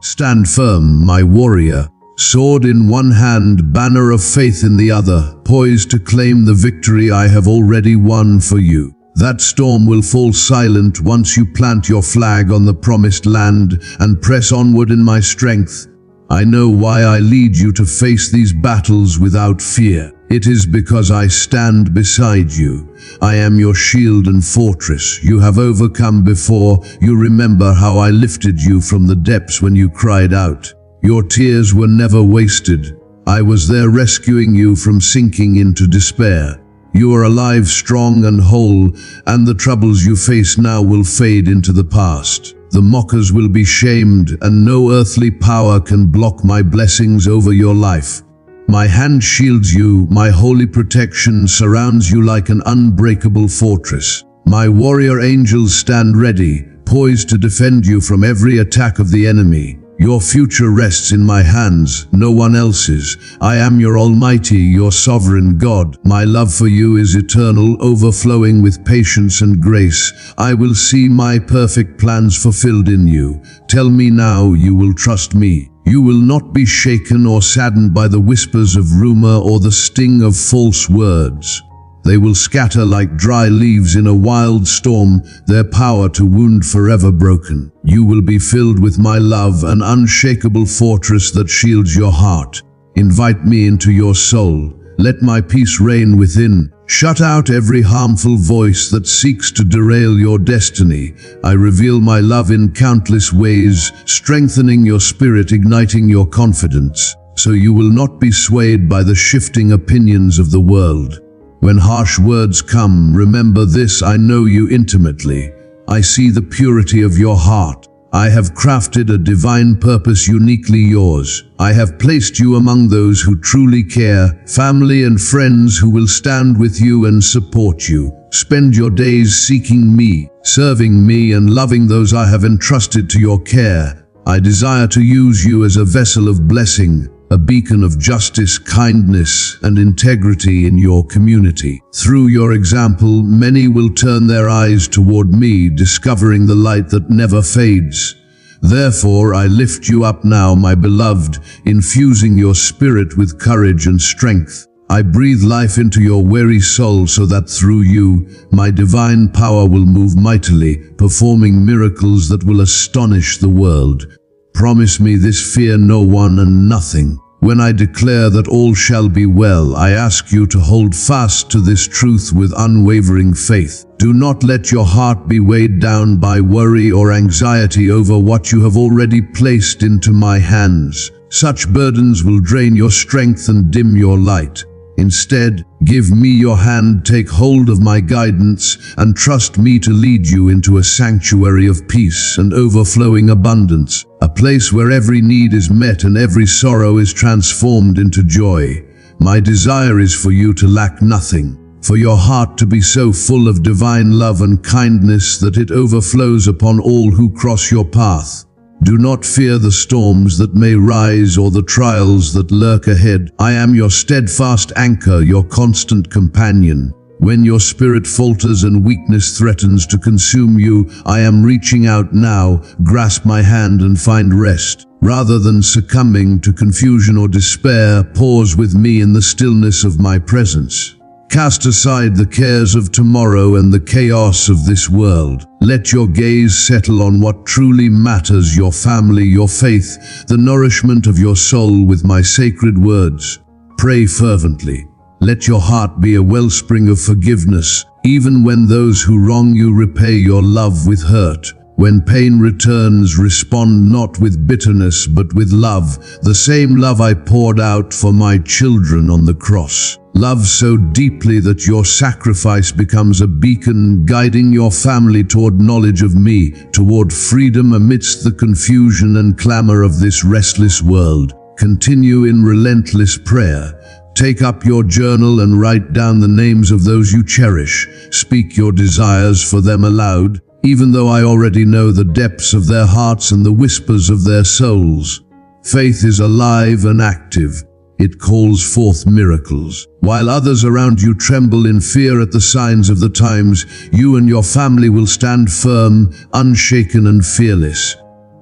Stand firm, my warrior, sword in one hand, banner of faith in the other, poised to claim the victory I have already won for you. That storm will fall silent once you plant your flag on the promised land and press onward in my strength. I know why I lead you to face these battles without fear. It is because I stand beside you. I am your shield and fortress. You have overcome before. You remember how I lifted you from the depths when you cried out. Your tears were never wasted. I was there rescuing you from sinking into despair. You are alive, strong and whole, and the troubles you face now will fade into the past. The mockers will be shamed, and no earthly power can block my blessings over your life. My hand shields you, my holy protection surrounds you like an unbreakable fortress. My warrior angels stand ready, poised to defend you from every attack of the enemy. Your future rests in my hands, no one else's. I am your Almighty, your sovereign God. My love for you is eternal, overflowing with patience and grace. I will see my perfect plans fulfilled in you. Tell me now you will trust me. You will not be shaken or saddened by the whispers of rumor or the sting of false words. They will scatter like dry leaves in a wild storm, their power to wound forever broken. You will be filled with my love, an unshakable fortress that shields your heart. Invite me into your soul. Let my peace reign within. Shut out every harmful voice that seeks to derail your destiny. I reveal my love in countless ways, strengthening your spirit, igniting your confidence, so you will not be swayed by the shifting opinions of the world. When harsh words come, remember this: I know you intimately. I see the purity of your heart. I have crafted a divine purpose uniquely yours. I have placed you among those who truly care, family and friends who will stand with you and support you. Spend your days seeking me, serving me, and loving those I have entrusted to your care. I desire to use you as a vessel of blessing, a beacon of justice, kindness, and integrity in your community. Through your example, many will turn their eyes toward me, discovering the light that never fades. Therefore, I lift you up now, my beloved, infusing your spirit with courage and strength. I breathe life into your weary soul so that through you, my divine power will move mightily, performing miracles that will astonish the world. Promise me this: fear no one and nothing. When I declare that all shall be well, I ask you to hold fast to this truth with unwavering faith. Do not let your heart be weighed down by worry or anxiety over what you have already placed into my hands. Such burdens will drain your strength and dim your light. Instead, give me your hand, take hold of my guidance, and trust me to lead you into a sanctuary of peace and overflowing abundance, a place where every need is met and every sorrow is transformed into joy. My desire is for you to lack nothing, for your heart to be so full of divine love and kindness that it overflows upon all who cross your path. Do not fear the storms that may rise or the trials that lurk ahead. I am your steadfast anchor, your constant companion. When your spirit falters and weakness threatens to consume you, I am reaching out now. Grasp my hand and find rest. Rather than succumbing to confusion or despair, pause with me in the stillness of my presence. Cast aside the cares of tomorrow and the chaos of this world. Let your gaze settle on what truly matters: your family, your faith, the nourishment of your soul with my sacred words. Pray fervently. Let your heart be a wellspring of forgiveness, even when those who wrong you repay your love with hurt. When pain returns, respond not with bitterness but with love, the same love I poured out for my children on the cross. Love so deeply that your sacrifice becomes a beacon guiding your family toward knowledge of me, toward freedom amidst the confusion and clamor of this restless world. Continue in relentless prayer. Take up your journal and write down the names of those you cherish. Speak your desires for them aloud, even though I already know the depths of their hearts and the whispers of their souls. Faith is alive and active. It calls forth miracles. While others around you tremble in fear at the signs of the times, you and your family will stand firm, unshaken and fearless.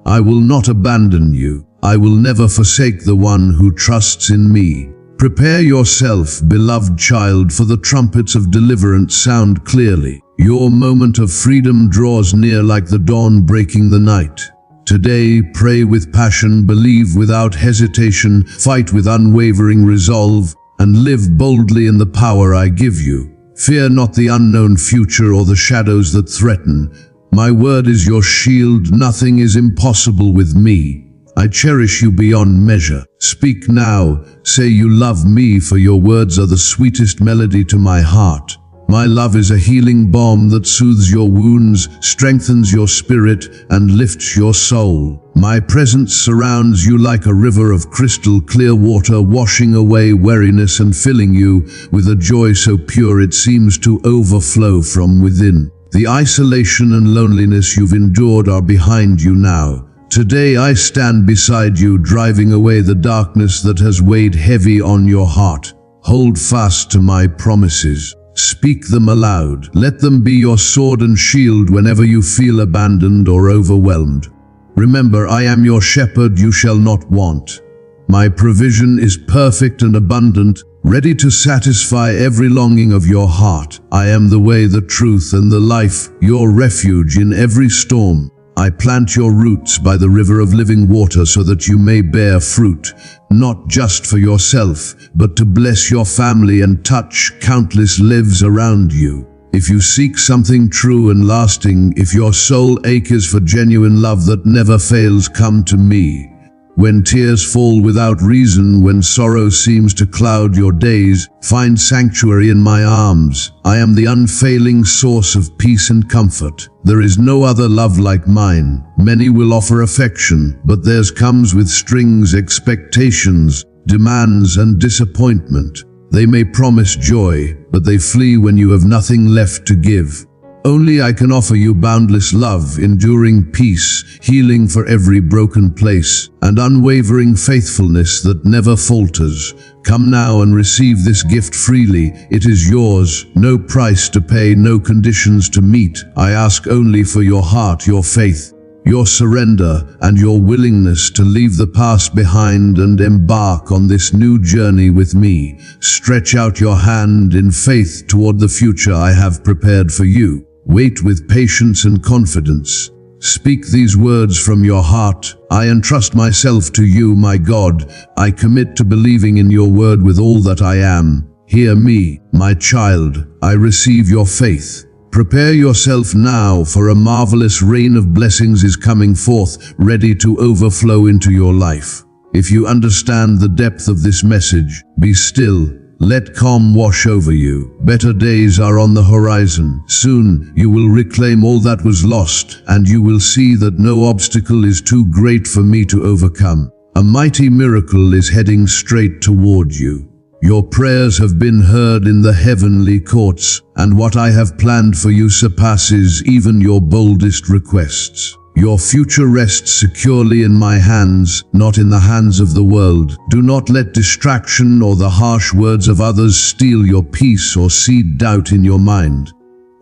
I will not abandon you. I will never forsake the one who trusts in me. Prepare yourself, beloved child, for the trumpets of deliverance sound clearly. Your moment of freedom draws near like the dawn breaking the night. Today, pray with passion, believe without hesitation, fight with unwavering resolve, and live boldly in the power I give you. Fear not the unknown future or the shadows that threaten. My word is your shield. Nothing is impossible with me. I cherish you beyond measure. Speak now. Say you love me, for your words are the sweetest melody to my heart. My love is a healing balm that soothes your wounds, strengthens your spirit, and lifts your soul. My presence surrounds you like a river of crystal clear water, washing away weariness and filling you with a joy so pure it seems to overflow from within. The isolation and loneliness you've endured are behind you now. Today I stand beside you, driving away the darkness that has weighed heavy on your heart. Hold fast to my promises. Speak them aloud. Let them be your sword and shield whenever you feel abandoned or overwhelmed. Remember, I am your shepherd, you shall not want. My provision is perfect and abundant, ready to satisfy every longing of your heart. I am the way, the truth, and the life, your refuge in every storm. I plant your roots by the river of living water so that you may bear fruit, not just for yourself, but to bless your family and touch countless lives around you. If you seek something true and lasting, if your soul aches for genuine love that never fails, come to me. When tears fall without reason, when sorrow seems to cloud your days, find sanctuary in my arms. I am the unfailing source of peace and comfort. There is no other love like mine. Many will offer affection, but theirs comes with strings, expectations, demands, and disappointment. They may promise joy, but they flee when you have nothing left to give. Only I can offer you boundless love, enduring peace, healing for every broken place, and unwavering faithfulness that never falters. Come now and receive this gift freely. It is yours, no price to pay, no conditions to meet. I ask only for your heart, your faith, your surrender, and your willingness to leave the past behind and embark on this new journey with me. Stretch out your hand in faith toward the future I have prepared for you. Wait with patience and confidence. Speak these words from your heart. I entrust myself to you, my God. I commit to believing in your word with all that I am. Hear me, my child. I receive your faith. Prepare yourself now, for a marvelous rain of blessings is coming forth, ready to overflow into your life. If you understand the depth of this message, be still. Let calm wash over you. Better days are on the horizon. Soon you will reclaim all that was lost, and you will see that no obstacle is too great for me to overcome. A mighty miracle is heading straight toward you. Your prayers have been heard in the heavenly courts, and what I have planned for you surpasses even your boldest requests. Your future rests securely in my hands, not in the hands of the world. Do not let distraction or the harsh words of others steal your peace or seed doubt in your mind.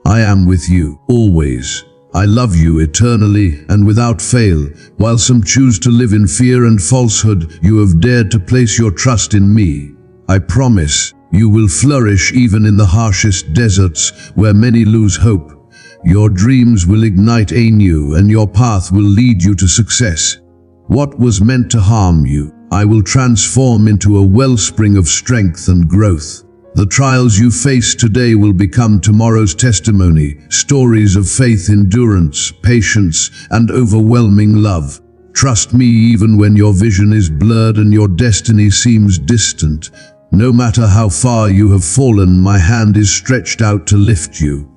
I am with you, always. I love you eternally and without fail. While some choose to live in fear and falsehood, you have dared to place your trust in me. I promise, You will flourish even in the harshest deserts where many lose hope. Your dreams will ignite anew, and your path will lead you to success. What was meant to harm you, I will transform into a wellspring of strength and growth. The trials you face today will become tomorrow's testimony, stories of faith, endurance, patience, and overwhelming love. Trust me even when your vision is blurred and your destiny seems distant. No matter how far you have fallen, my hand is stretched out to lift you.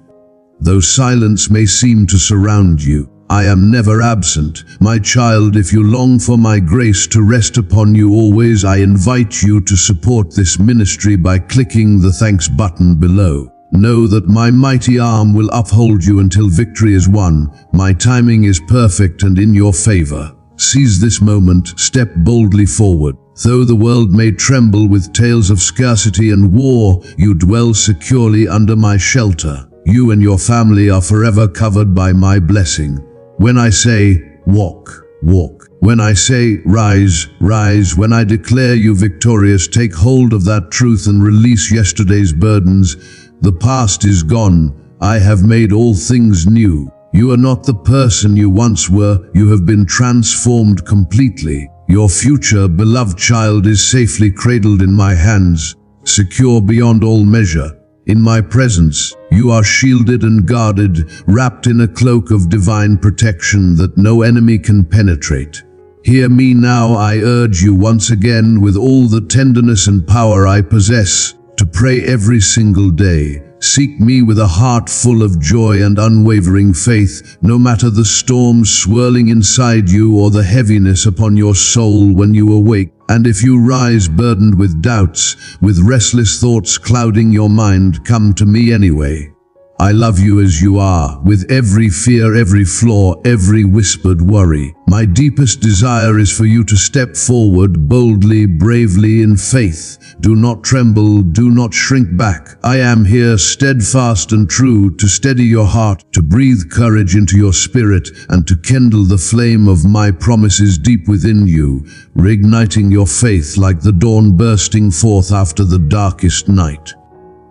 Though silence may seem to surround you, I am never absent. My child, if you long for my grace to rest upon you always, I invite you to support this ministry by clicking the thanks button below. Know that my mighty arm will uphold you until victory is won. My timing is perfect and in your favor. Seize this moment, step boldly forward. Though the world may tremble with tales of scarcity and war, you dwell securely under my shelter. You and your family are forever covered by my blessing. When I say, walk, walk. When I say, rise, rise. When I declare you victorious, take hold of that truth and release yesterday's burdens. The past is gone. I have made all things new. You are not the person you once were. You have been transformed completely. Your future, beloved child, is safely cradled in my hands, secure beyond all measure. In my presence, you are shielded and guarded, wrapped in a cloak of divine protection that no enemy can penetrate. Hear me now. I urge you once again, with all the tenderness and power I possess, to pray every single day. Seek me with a heart full of joy and unwavering faith, no matter the storms swirling inside you or the heaviness upon your soul when you awake. And if you rise burdened with doubts, with restless thoughts clouding your mind, come to me anyway. I love you as you are, with every fear, every flaw, every whispered worry. My deepest desire is for you to step forward boldly, bravely, in faith. Do not tremble, do not shrink back. I am here, steadfast and true, to steady your heart, to breathe courage into your spirit, and to kindle the flame of my promises deep within you, reigniting your faith like the dawn bursting forth after the darkest night.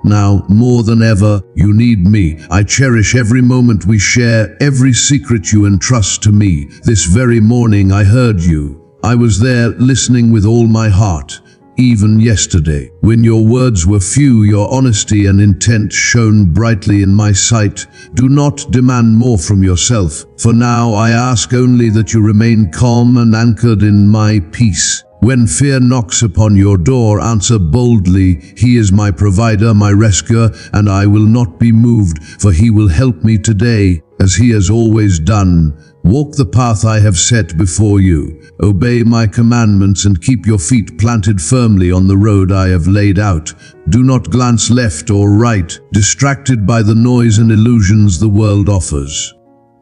Now, more than ever, you need me. I cherish every moment we share, every secret you entrust to me. This very morning I heard you. I was there, listening with all my heart. Even yesterday, when your words were few, your honesty and intent shone brightly in my sight. Do not demand more from yourself, for now I ask only that you remain calm and anchored in my peace. When fear knocks upon your door, answer boldly, He is my provider, my rescuer, and I will not be moved, for He will help me today, as He has always done. Walk the path I have set before you. Obey my commandments and keep your feet planted firmly on the road I have laid out. Do not glance left or right, distracted by the noise and illusions the world offers.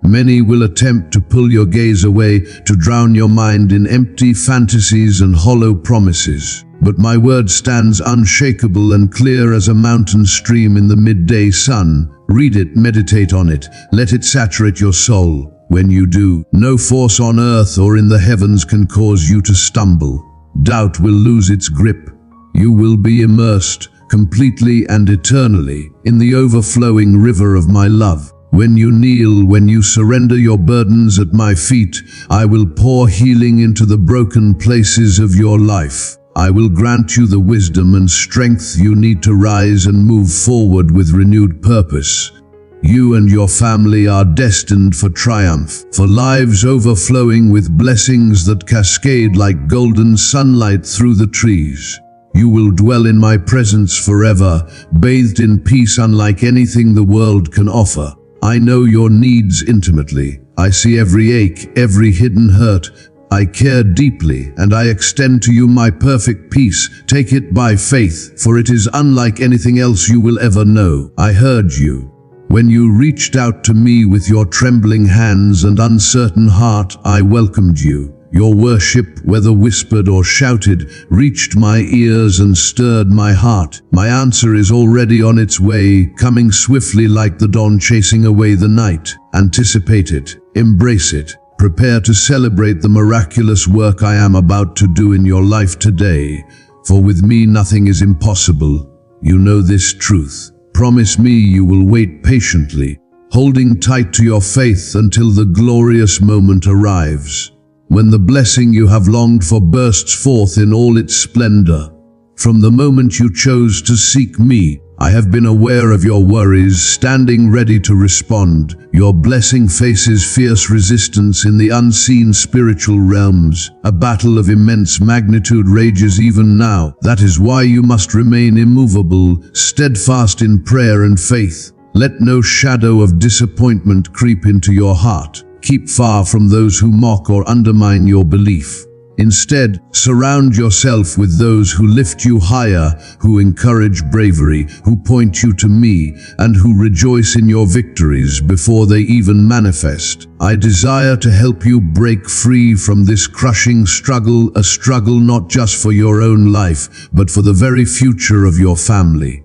Many will attempt to pull your gaze away, to drown your mind in empty fantasies and hollow promises. But my word stands unshakable and clear as a mountain stream in the midday sun. Read it, meditate on it, let it saturate your soul. When you do, no force on earth or in the heavens can cause you to stumble. Doubt will lose its grip. You will be immersed, completely and eternally, in the overflowing river of my love. When you kneel, when you surrender your burdens at my feet, I will pour healing into the broken places of your life. I will grant you the wisdom and strength you need to rise and move forward with renewed purpose. You and your family are destined for triumph, for lives overflowing with blessings that cascade like golden sunlight through the trees. You will dwell in my presence forever, bathed in peace unlike anything the world can offer. I know your needs intimately. I see every ache, every hidden hurt. I care deeply, and I extend to you my perfect peace. Take it by faith, for it is unlike anything else you will ever know. I heard you. When you reached out to me with your trembling hands and uncertain heart, I welcomed you. Your worship, whether whispered or shouted, reached my ears and stirred my heart. My answer is already on its way, coming swiftly like the dawn chasing away the night. Anticipate it, embrace it, prepare to celebrate the miraculous work I am about to do in your life today. For with me nothing is impossible. you know this truth. Promise me you will wait patiently, holding tight to your faith until the glorious moment arrives, when the blessing you have longed for bursts forth in all its splendor. From the moment you chose to seek me, I have been aware of your worries, standing ready to respond. Your blessing faces fierce resistance in the unseen spiritual realms. A battle of immense magnitude rages even now. That is why you must remain immovable, steadfast in prayer and faith. Let no shadow of disappointment creep into your heart. Keep far from those who mock or undermine your belief. Instead, surround yourself with those who lift you higher, who encourage bravery, who point you to me, and who rejoice in your victories before they even manifest. I desire to help you break free from this crushing struggle, a struggle not just for your own life, but for the very future of your family.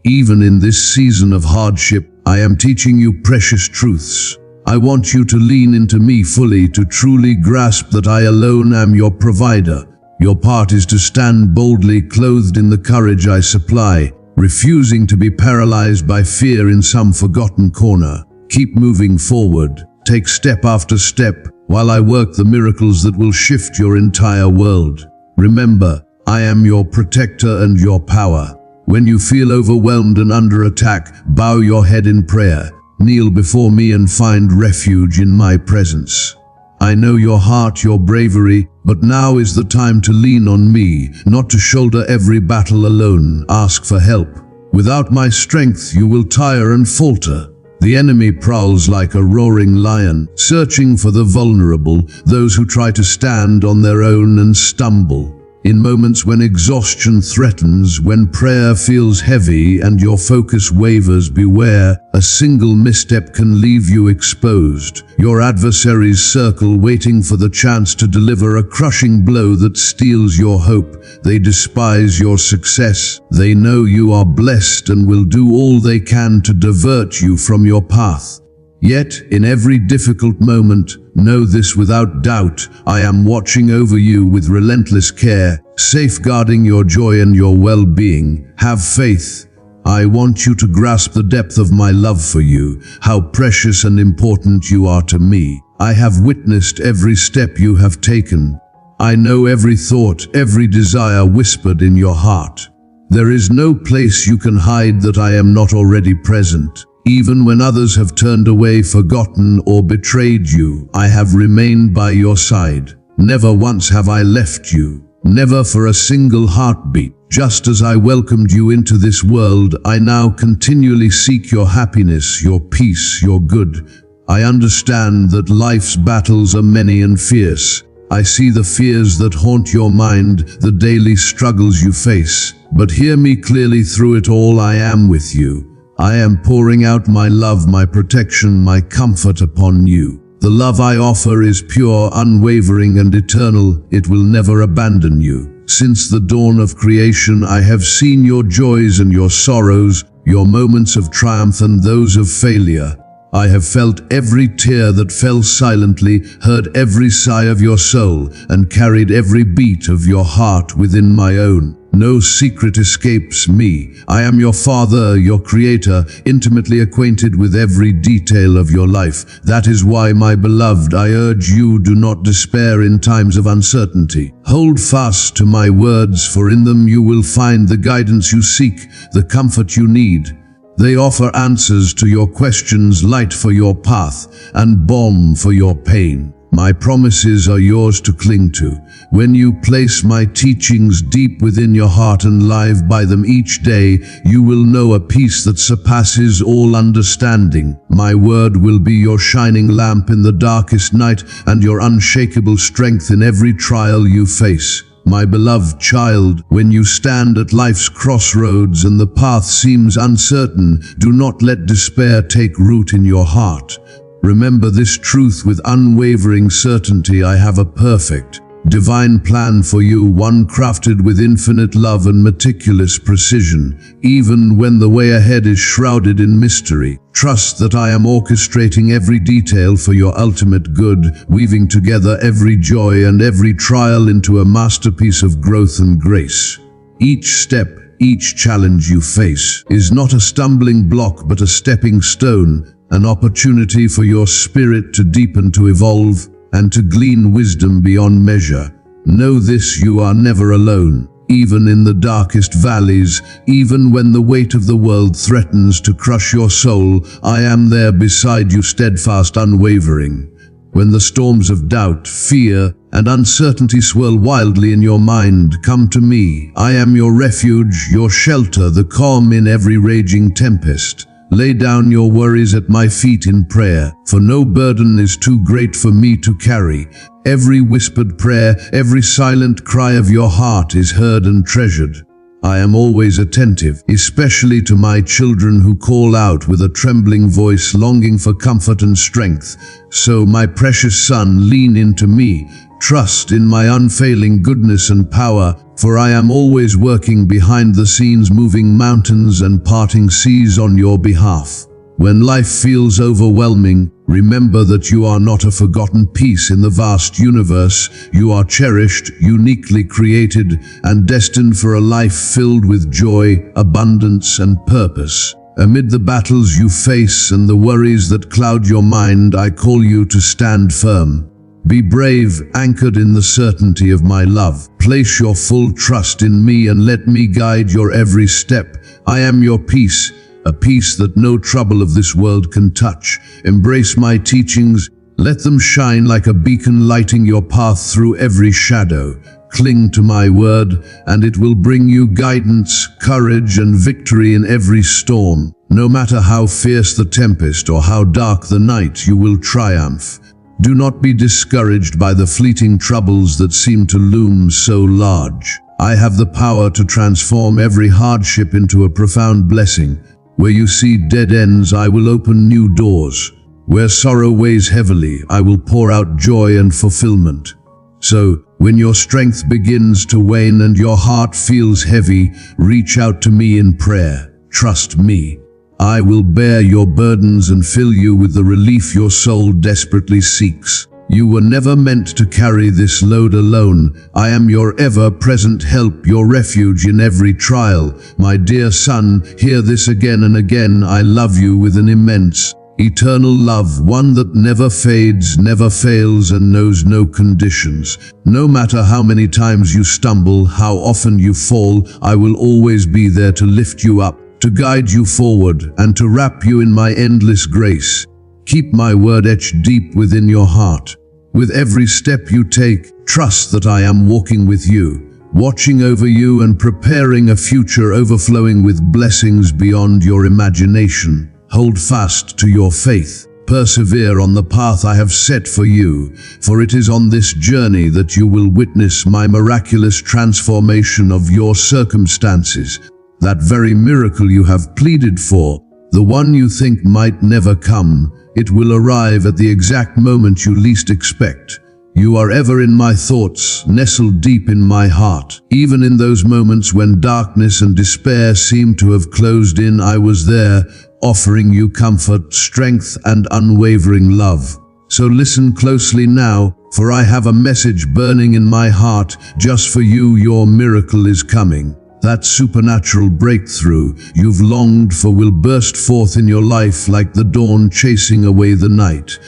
Even in this season of hardship, I am teaching you precious truths. I want you to lean into me fully, to truly grasp that I alone am your provider. Your part is to stand boldly, clothed in the courage I supply, refusing to be paralyzed by fear in some forgotten corner. Keep moving forward. Take step after step, while I work the miracles that will shift your entire world. Remember, I am your protector and your power. When you feel overwhelmed and under attack, bow your head in prayer. Kneel before me and find refuge in my presence. I know your heart, your bravery, but now is the time to lean on me, not to shoulder every battle alone. Ask for help. Without my strength, you will tire and falter. The enemy prowls like a roaring lion, searching for the vulnerable, those who try to stand on their own and stumble. In moments when exhaustion threatens, when prayer feels heavy and your focus wavers, beware. A single misstep can leave you exposed. Your adversaries circle, waiting for the chance to deliver a crushing blow that steals your hope. They despise your success. They know you are blessed and will do all they can to divert you from your path. Yet, in every difficult moment, know this without doubt: I am watching over you with relentless care, safeguarding your joy and your well-being. Have faith. I want you to grasp the depth of my love for you, how precious and important you are to me. I have witnessed every step you have taken. I know every thought, every desire whispered in your heart. There is no place you can hide that I am not already present. Even when others have turned away, forgotten, or betrayed you, I have remained by your side. Never once have I left you, never for a single heartbeat. Just as I welcomed you into this world, I now continually seek your happiness, your peace, your good. I understand that life's battles are many and fierce. I see the fears that haunt your mind, the daily struggles you face. But hear me clearly, through it all I am with you. I am pouring out my love, my protection, my comfort upon you. The love I offer is pure, unwavering, and eternal. It will never abandon you. Since the dawn of creation, I have seen your joys and your sorrows, your moments of triumph and those of failure. I have felt every tear that fell silently, heard every sigh of your soul, and carried every beat of your heart within my own. No secret escapes me. I am your Father, your Creator, intimately acquainted with every detail of your life. That is why, my beloved, I urge you, do not despair in times of uncertainty. Hold fast to my words, for in them you will find the guidance you seek, the comfort you need. They offer answers to your questions, light for your path, and balm for your pain. My promises are yours to cling to. When you place my teachings deep within your heart and live by them each day, you will know a peace that surpasses all understanding. My word will be your shining lamp in the darkest night and your unshakable strength in every trial you face. My beloved child, when you stand at life's crossroads and the path seems uncertain, do not let despair take root in your heart. Remember this truth with unwavering certainty: I have a perfect, divine plan for you, one crafted with infinite love and meticulous precision. Even when the way ahead is shrouded in mystery, trust that I am orchestrating every detail for your ultimate good, weaving together every joy and every trial into a masterpiece of growth and grace. Each step, each challenge you face is not a stumbling block but a stepping stone, an opportunity for your spirit to deepen, to evolve, and to glean wisdom beyond measure. Know this: you are never alone. Even in the darkest valleys, even when the weight of the world threatens to crush your soul, I am there beside you, steadfast, unwavering. When the storms of doubt, fear, and uncertainty swirl wildly in your mind, come to me. I am your refuge, your shelter, the calm in every raging tempest. Lay down your worries at my feet in prayer, for no burden is too great for me to carry. Every whispered prayer, every silent cry of your heart is heard and treasured. I am always attentive, especially to my children who call out with a trembling voice, longing for comfort and strength. So, my precious son, lean into me. Trust in my unfailing goodness and power, for I am always working behind the scenes, moving mountains and parting seas on your behalf. When life feels overwhelming, remember that you are not a forgotten piece in the vast universe. You are cherished, uniquely created, and destined for a life filled with joy, abundance, and purpose. Amid the battles you face and the worries that cloud your mind, I call you to stand firm. Be brave, anchored in the certainty of my love. Place your full trust in me and let me guide your every step. I am your peace, a peace that no trouble of this world can touch. Embrace my teachings, let them shine like a beacon, lighting your path through every shadow. Cling to my word, and it will bring you guidance, courage, and victory in every storm. No matter how fierce the tempest or how dark the night, you will triumph. Do not be discouraged by the fleeting troubles that seem to loom so large. I have the power to transform every hardship into a profound blessing. Where you see dead ends, I will open new doors. Where sorrow weighs heavily, I will pour out joy and fulfillment. So, when your strength begins to wane and your heart feels heavy, reach out to me in prayer. Trust me. I will bear your burdens and fill you with the relief your soul desperately seeks. You were never meant to carry this load alone. I am your ever-present help, your refuge in every trial. My dear son, hear this again and again. I love you with an immense, eternal love, one that never fades, never fails, and knows no conditions. No matter how many times you stumble, how often you fall, I will always be there to lift you up, to guide you forward, and to wrap you in my endless grace. Keep my word etched deep within your heart. With every step you take, trust that I am walking with you, watching over you and preparing a future overflowing with blessings beyond your imagination. Hold fast to your faith. Persevere on the path I have set for you, for it is on this journey that you will witness my miraculous transformation of your circumstances. That very miracle you have pleaded for, the one you think might never come, it will arrive at the exact moment you least expect. You are ever in my thoughts, nestled deep in my heart. Even in those moments when darkness and despair seem to have closed in, I was there, offering you comfort, strength, and unwavering love. So listen closely now, for I have a message burning in my heart just for you. Your miracle is coming. That supernatural breakthrough you've longed for will burst forth in your life like the dawn chasing away the night.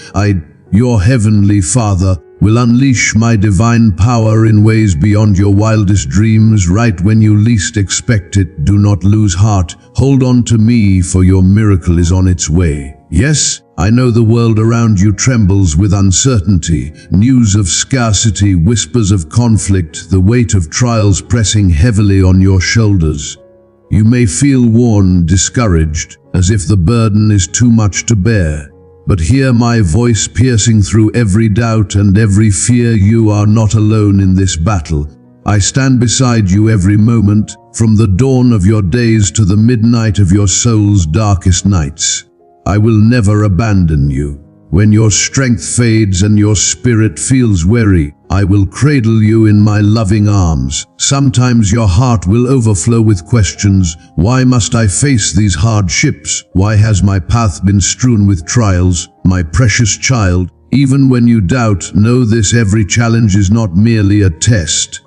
Your heavenly Father, will unleash my divine power in ways beyond your wildest dreams, right when you least expect it. Do not lose heart. Hold on to me, for your miracle is on its way. Yes, I know the world around you trembles with uncertainty, news of scarcity, whispers of conflict, the weight of trials pressing heavily on your shoulders. You may feel worn, discouraged, as if the burden is too much to bear. But hear my voice piercing through every doubt and every fear. You are not alone in this battle. I stand beside you every moment, from the dawn of your days to the midnight of your soul's darkest nights. I will never abandon you. When your strength fades and your spirit feels weary, I will cradle you in my loving arms. Sometimes your heart will overflow with questions. Why must I face these hardships? Why has my path been strewn with trials? My precious child, even when you doubt, know this: every challenge is not merely a test.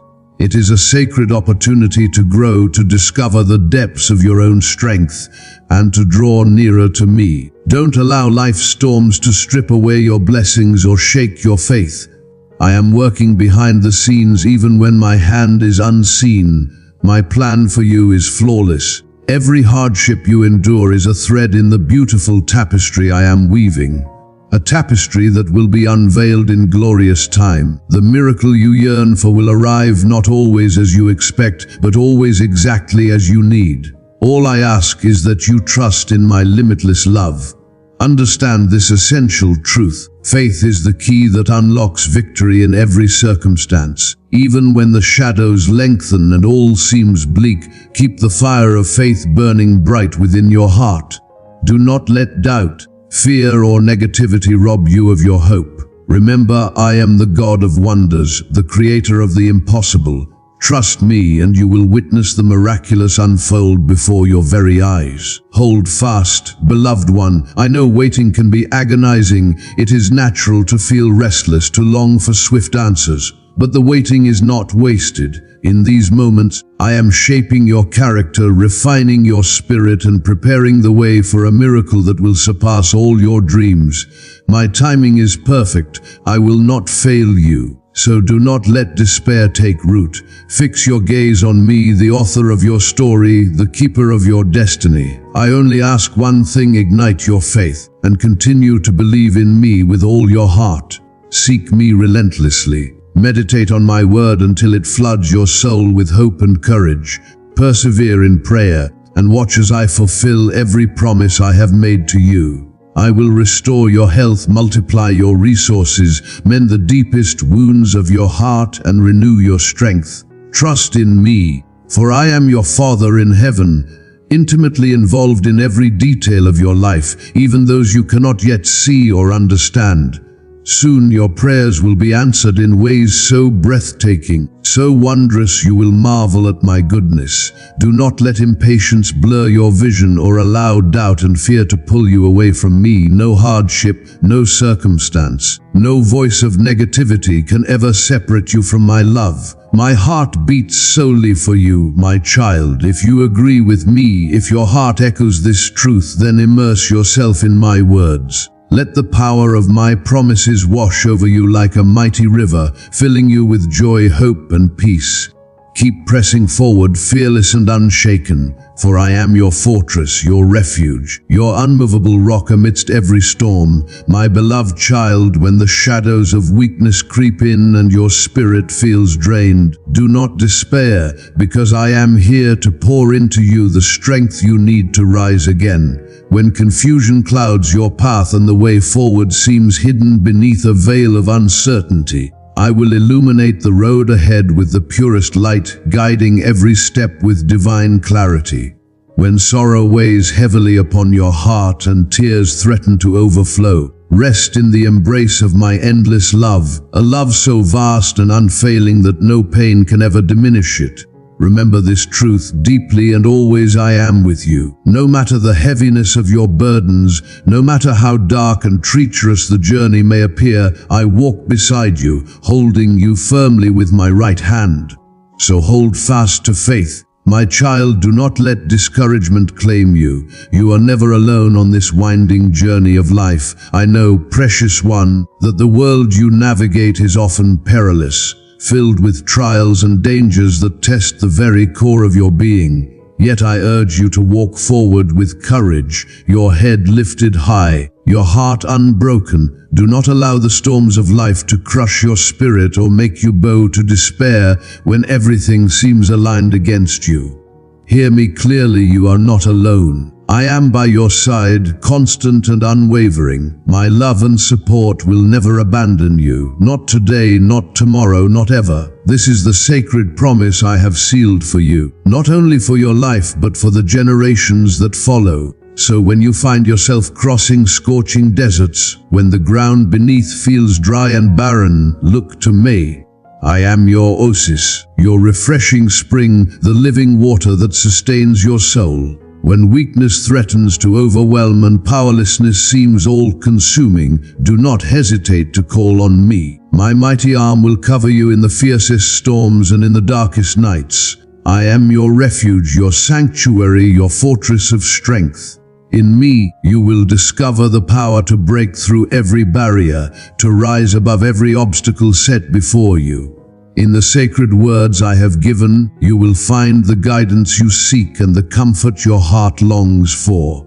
It is a sacred opportunity to grow, to discover the depths of your own strength, and to draw nearer to me. Don't allow life's storms to strip away your blessings or shake your faith. I am working behind the scenes even when my hand is unseen. My plan for you is flawless. Every hardship you endure is a thread in the beautiful tapestry I am weaving. A tapestry that will be unveiled in glorious time. The miracle you yearn for will arrive, not always as you expect, but always exactly as you need. All I ask is that you trust in my limitless love. Understand this essential truth. Faith is the key that unlocks victory in every circumstance. Even when the shadows lengthen and all seems bleak, keep the fire of faith burning bright within your heart. Do not let doubt, fear, or negativity rob you of your hope. Remember, I am the God of wonders, the creator of the impossible. Trust me and you will witness the miraculous unfold before your very eyes. Hold fast, beloved one. I know waiting can be agonizing. It is natural to feel restless, to long for swift answers. But the waiting is not wasted. In these moments, I am shaping your character, refining your spirit, and preparing the way for a miracle that will surpass all your dreams. My timing is perfect. I will not fail you. So do not let despair take root. Fix your gaze on me, the author of your story, the keeper of your destiny. I only ask one thing: ignite your faith and continue to believe in me with all your heart. Seek me relentlessly. Meditate on my word until it floods your soul with hope and courage. Persevere in prayer and watch as I fulfill every promise I have made to you. I will restore your health, multiply your resources, mend the deepest wounds of your heart, and renew your strength. Trust in me, for I am your Father in heaven, intimately involved in every detail of your life, even those you cannot yet see or understand. Soon your prayers will be answered in ways so breathtaking, so wondrous you will marvel at my goodness. Do not let impatience blur your vision or allow doubt and fear to pull you away from me. No hardship, no circumstance, no voice of negativity can ever separate you from my love. My heart beats solely for you, my child. If you agree with me, if your heart echoes this truth, then immerse yourself in my words. Let the power of my promises wash over you like a mighty river, filling you with joy, hope, and peace. Keep pressing forward, fearless and unshaken, for I am your fortress, your refuge, your unmovable rock amidst every storm. My beloved child, when the shadows of weakness creep in and your spirit feels drained, do not despair, because I am here to pour into you the strength you need to rise again. When confusion clouds your path and the way forward seems hidden beneath a veil of uncertainty, I will illuminate the road ahead with the purest light, guiding every step with divine clarity. When sorrow weighs heavily upon your heart and tears threaten to overflow, rest in the embrace of my endless love, a love so vast and unfailing that no pain can ever diminish it. Remember this truth deeply and always: I am with you. No matter the heaviness of your burdens, no matter how dark and treacherous the journey may appear, I walk beside you, holding you firmly with my right hand. So hold fast to faith. My child, do not let discouragement claim you. You are never alone on this winding journey of life. I know, precious one, that the world you navigate is often perilous, filled with trials and dangers that test the very core of your being. Yet I urge you to walk forward with courage, your head lifted high, your heart unbroken. Do not allow the storms of life to crush your spirit or make you bow to despair when everything seems aligned against you. Hear me clearly, you are not alone. I am by your side, constant and unwavering. My love and support will never abandon you. Not today, not tomorrow, not ever. This is the sacred promise I have sealed for you, not only for your life but for the generations that follow. So when you find yourself crossing scorching deserts, when the ground beneath feels dry and barren, look to me. I am your oasis, your refreshing spring, the living water that sustains your soul. When weakness threatens to overwhelm and powerlessness seems all-consuming, do not hesitate to call on me. My mighty arm will cover you in the fiercest storms and in the darkest nights. I am your refuge, your sanctuary, your fortress of strength. In me, you will discover the power to break through every barrier, to rise above every obstacle set before you. In the sacred words I have given, you will find the guidance you seek and the comfort your heart longs for.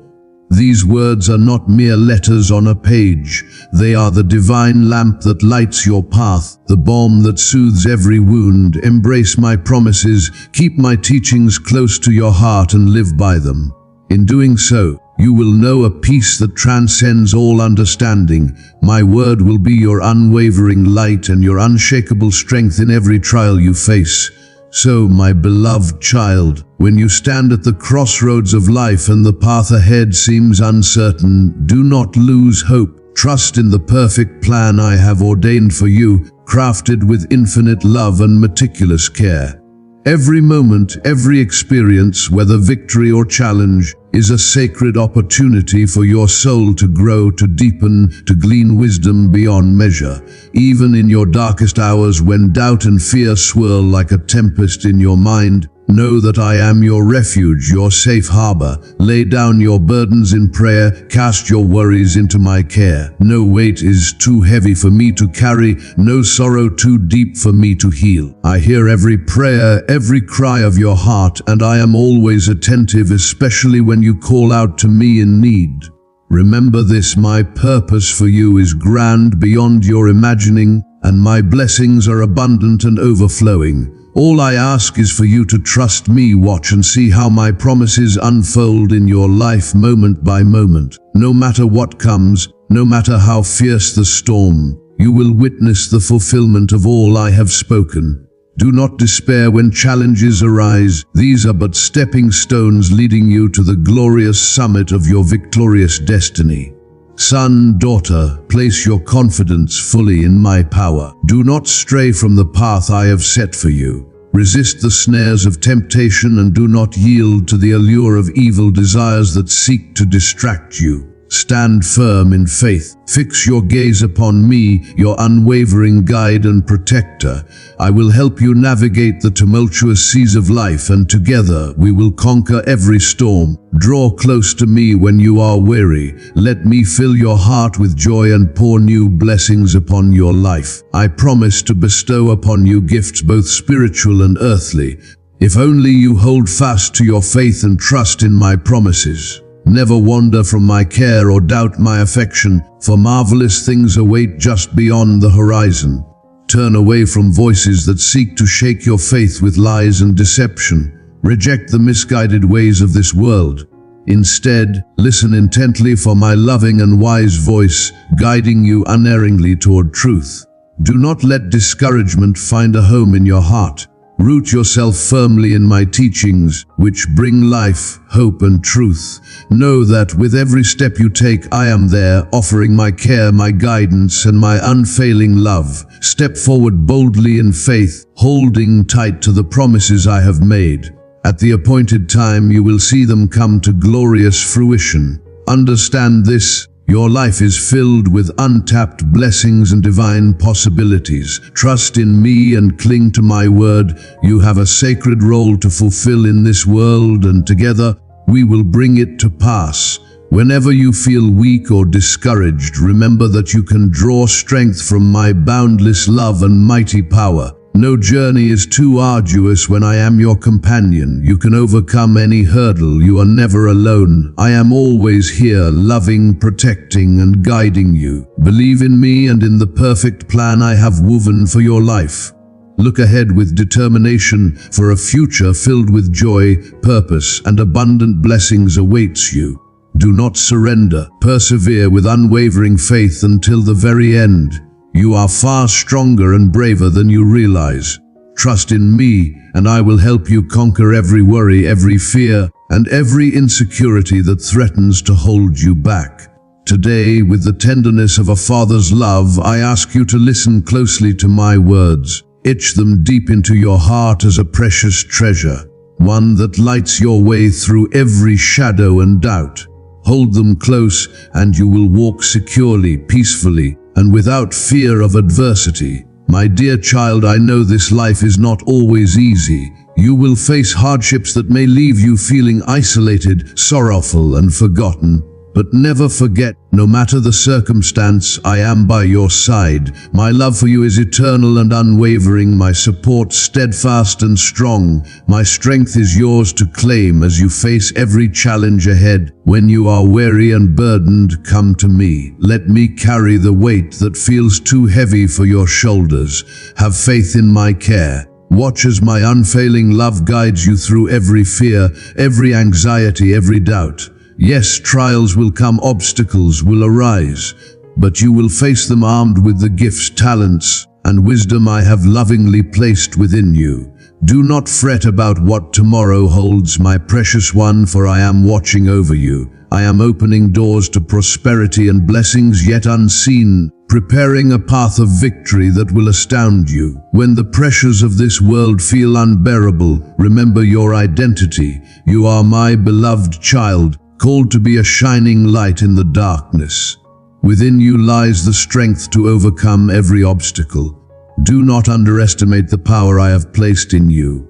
These words are not mere letters on a page. They are the divine lamp that lights your path, the balm that soothes every wound. Embrace my promises, keep my teachings close to your heart and live by them. In doing so, you will know a peace that transcends all understanding. My word will be your unwavering light and your unshakable strength in every trial you face. So, my beloved child, when you stand at the crossroads of life and the path ahead seems uncertain, do not lose hope. Trust in the perfect plan I have ordained for you, crafted with infinite love and meticulous care. Every moment, every experience, whether victory or challenge, is a sacred opportunity for your soul to grow, to deepen, to glean wisdom beyond measure. Even in your darkest hours, when doubt and fear swirl like a tempest in your mind, know that I am your refuge, your safe harbor. Lay down your burdens in prayer, cast your worries into my care. No weight is too heavy for me to carry, no sorrow too deep for me to heal. I hear every prayer, every cry of your heart, and I am always attentive, especially when you call out to me in need. Remember this, my purpose for you is grand beyond your imagining, and my blessings are abundant and overflowing. All I ask is for you to trust me, watch and see how my promises unfold in your life moment by moment. No matter what comes, no matter how fierce the storm, you will witness the fulfillment of all I have spoken. Do not despair when challenges arise. These are but stepping stones leading you to the glorious summit of your victorious destiny. Son, daughter, place your confidence fully in my power. Do not stray from the path I have set for you. Resist the snares of temptation and do not yield to the allure of evil desires that seek to distract you. Stand firm in faith. Fix your gaze upon me, your unwavering guide and protector. I will help you navigate the tumultuous seas of life, and together we will conquer every storm. Draw close to me when you are weary. Let me fill your heart with joy and pour new blessings upon your life. I promise to bestow upon you gifts both spiritual and earthly, if only you hold fast to your faith and trust in my promises. Never wander from my care or doubt my affection, for marvelous things await just beyond the horizon. Turn away from voices that seek to shake your faith with lies and deception. Reject the misguided ways of this world. Instead, listen intently for my loving and wise voice, guiding you unerringly toward truth. Do not let discouragement find a home in your heart. Root yourself firmly in my teachings, which bring life, hope, and truth. Know that with every step you take, I am there, offering my care, my guidance, and my unfailing love. Step forward boldly in faith, holding tight to the promises I have made. At the appointed time, you will see them come to glorious fruition. Understand this: your life is filled with untapped blessings and divine possibilities. Trust in me and cling to my word. You have a sacred role to fulfill in this world, and together we will bring it to pass. Whenever you feel weak or discouraged, remember that you can draw strength from my boundless love and mighty power. No journey is too arduous when I am your companion. You can overcome any hurdle. You are never alone. I am always here, loving, protecting, and guiding you. Believe in me and in the perfect plan I have woven for your life. Look ahead with determination, for a future filled with joy, purpose, and abundant blessings awaits you. Do not surrender. Persevere with unwavering faith until the very end. You are far stronger and braver than you realize. Trust in me, and I will help you conquer every worry, every fear, and every insecurity that threatens to hold you back. Today, with the tenderness of a father's love, I ask you to listen closely to my words. Etch them deep into your heart as a precious treasure. one that lights your way through every shadow and doubt. Hold them close, and you will walk securely, peacefully, and without fear of adversity. My dear child, I know this life is not always easy. You will face hardships that may leave you feeling isolated, sorrowful, and forgotten. But never forget, no matter the circumstance, I am by your side. My love for you is eternal and unwavering, my support steadfast and strong. My strength is yours to claim as you face every challenge ahead. When you are weary and burdened, come to me. Let me carry the weight that feels too heavy for your shoulders. Have faith in my care. Watch as my unfailing love guides you through every fear, every anxiety, every doubt. Yes, trials will come, obstacles will arise, but you will face them armed with the gifts, talents, and wisdom I have lovingly placed within you. Do not fret about what tomorrow holds, my precious one, for I am watching over you. I am opening doors to prosperity and blessings yet unseen, preparing a path of victory that will astound you. When the pressures of this world feel unbearable, remember your identity. You are my beloved child, called to be a shining light in the darkness. Within you lies the strength to overcome every obstacle. Do not underestimate the power I have placed in you.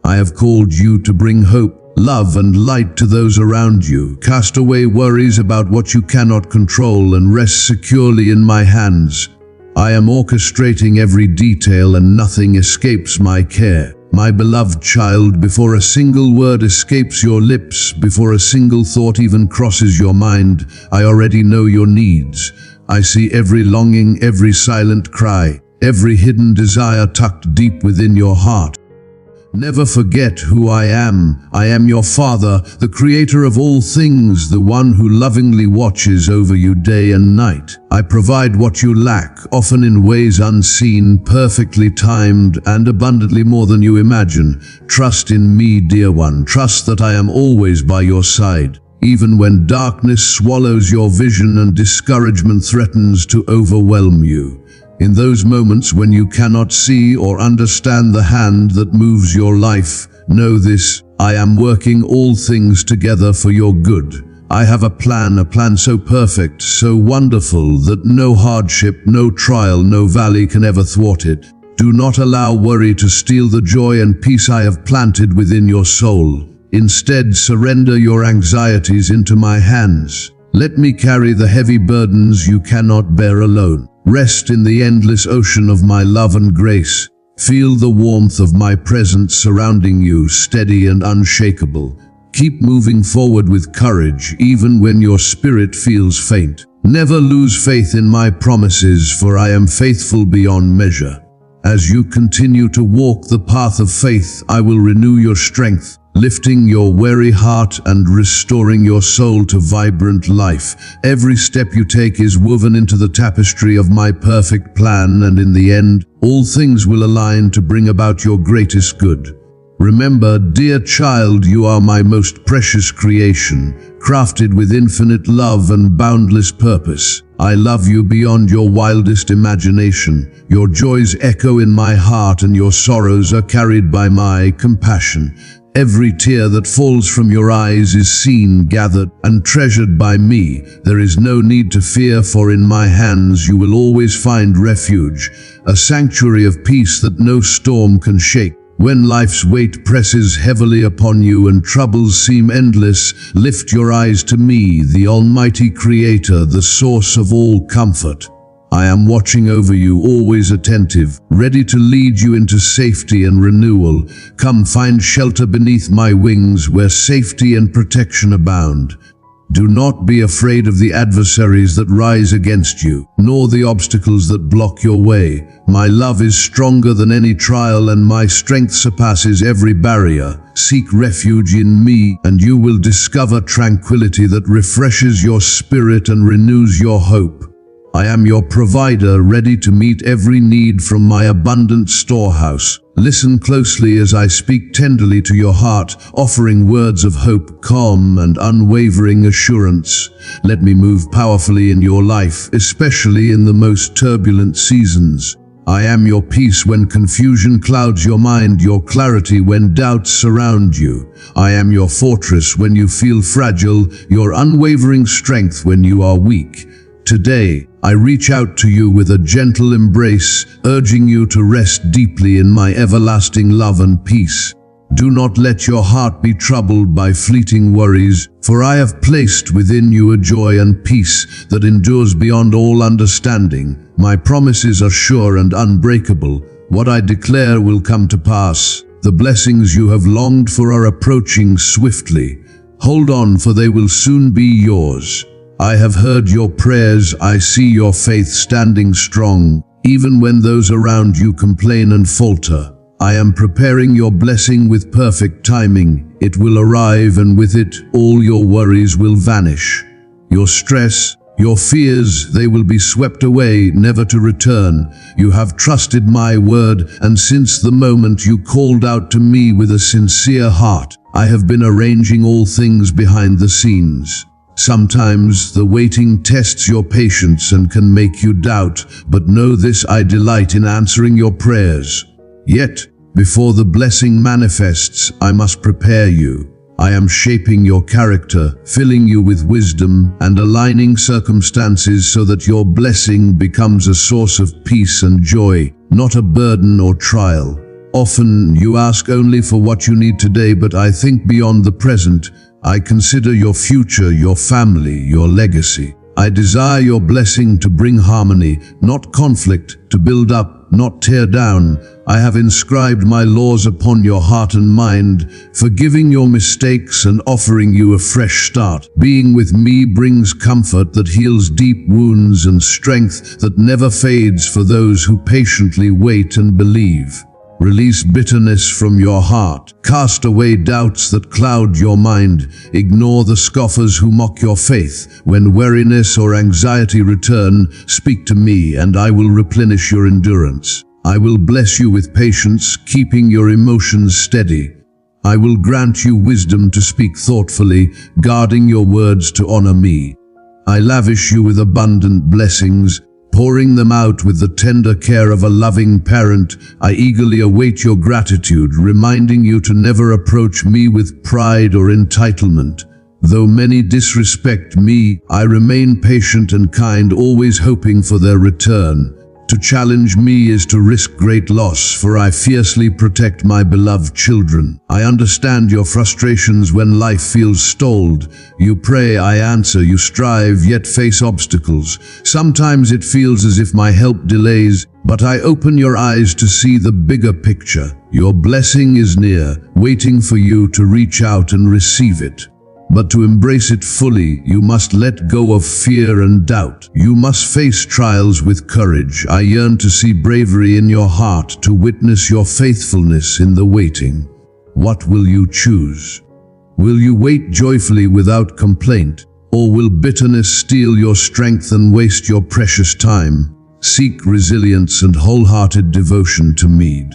I have called you to bring hope, love, and light to those around you. Cast away worries about what you cannot control and rest securely in my hands. I am orchestrating every detail and nothing escapes my care. My beloved child, before a single word escapes your lips, before a single thought even crosses your mind, I already know your needs. I see every longing, every silent cry, every hidden desire tucked deep within your heart. Never forget who I am. I am your Father, the Creator of all things, the one who lovingly watches over you day and night. I provide what you lack, often in ways unseen, perfectly timed, and abundantly more than you imagine. Trust in me, dear one. Trust that I am always by your side. Even when darkness swallows your vision and discouragement threatens to overwhelm you. In those moments when you cannot see or understand the hand that moves your life, know this: I am working all things together for your good. I have a plan so perfect, so wonderful, that no hardship, no trial, no valley can ever thwart it. Do not allow worry to steal the joy and peace I have planted within your soul. Instead, surrender your anxieties into my hands. Let me carry the heavy burdens you cannot bear alone. Rest in the endless ocean of my love and grace. Feel the warmth of my presence surrounding you, steady and unshakable. Keep moving forward with courage, even when your spirit feels faint. Never lose faith in my promises, for I am faithful beyond measure. As you continue to walk the path of faith, I will renew your strength, lifting your weary heart and restoring your soul to vibrant life. Every step you take is woven into the tapestry of my perfect plan, and in the end, all things will align to bring about your greatest good. Remember, dear child, you are my most precious creation, crafted with infinite love and boundless purpose. I love you beyond your wildest imagination. Your joys echo in my heart, and your sorrows are carried by my compassion. Every tear that falls from your eyes is seen, gathered, and treasured by me. There is no need to fear, for in my hands you will always find refuge, a sanctuary of peace that no storm can shake. When life's weight presses heavily upon you and troubles seem endless, lift your eyes to me, the Almighty Creator, the source of all comfort. I am watching over you, always attentive, ready to lead you into safety and renewal. Come, find shelter beneath my wings, where safety and protection abound. Do not be afraid of the adversaries that rise against you, nor the obstacles that block your way. My love is stronger than any trial, and my strength surpasses every barrier. Seek refuge in me, and you will discover tranquility that refreshes your spirit and renews your hope. I am your provider, ready to meet every need from my abundant storehouse. Listen closely as I speak tenderly to your heart, offering words of hope, calm, and unwavering assurance. Let me move powerfully in your life, especially in the most turbulent seasons. I am your peace when confusion clouds your mind, your clarity when doubts surround you. I am your fortress when you feel fragile, your unwavering strength when you are weak. Today, I reach out to you with a gentle embrace, urging you to rest deeply in my everlasting love and peace. Do not let your heart be troubled by fleeting worries, for I have placed within you a joy and peace that endures beyond all understanding. My promises are sure and unbreakable. What I declare will come to pass. The blessings you have longed for are approaching swiftly. Hold on, for they will soon be yours. I have heard your prayers. I see your faith standing strong, even when those around you complain and falter. I am preparing your blessing with perfect timing. It will arrive, and with it, all your worries will vanish. Your stress, your fears, they will be swept away, never to return. You have trusted my word, and since the moment you called out to me with a sincere heart, I have been arranging all things behind the scenes. Sometimes the waiting tests your patience and can make you doubt, but know this: I delight in answering your prayers. Yet, before the blessing manifests, I must prepare you. I am shaping your character, filling you with wisdom, and aligning circumstances so that your blessing becomes a source of peace and joy, not a burden or trial. Often you ask only for what you need today, but I think beyond the present. I consider your future, your family, your legacy. I desire your blessing to bring harmony, not conflict, to build up, not tear down. I have inscribed my laws upon your heart and mind, forgiving your mistakes and offering you a fresh start. Being with me brings comfort that heals deep wounds and strength that never fades for those who patiently wait and believe. Release bitterness from your heart. Cast away doubts that cloud your mind. Ignore the scoffers who mock your faith. When weariness or anxiety return, speak to me, and I will replenish your endurance. I will bless you with patience, keeping your emotions steady. I will grant you wisdom to speak thoughtfully, guarding your words to honor me. I lavish you with abundant blessings, pouring them out with the tender care of a loving parent. I eagerly await your gratitude, reminding you to never approach me with pride or entitlement. Though many disrespect me, I remain patient and kind, always hoping for their return. To challenge me is to risk great loss, for I fiercely protect my beloved children. I understand your frustrations when life feels stalled. You pray, I answer. You strive, yet face obstacles. Sometimes it feels as if my help delays, but I open your eyes to see the bigger picture. Your blessing is near, waiting for you to reach out and receive it. But to embrace it fully, you must let go of fear and doubt. You must face trials with courage. I yearn to see bravery in your heart, to witness your faithfulness in the waiting. What will you choose? Will you wait joyfully without complaint, or will bitterness steal your strength and waste your precious time? Seek resilience and wholehearted devotion to me.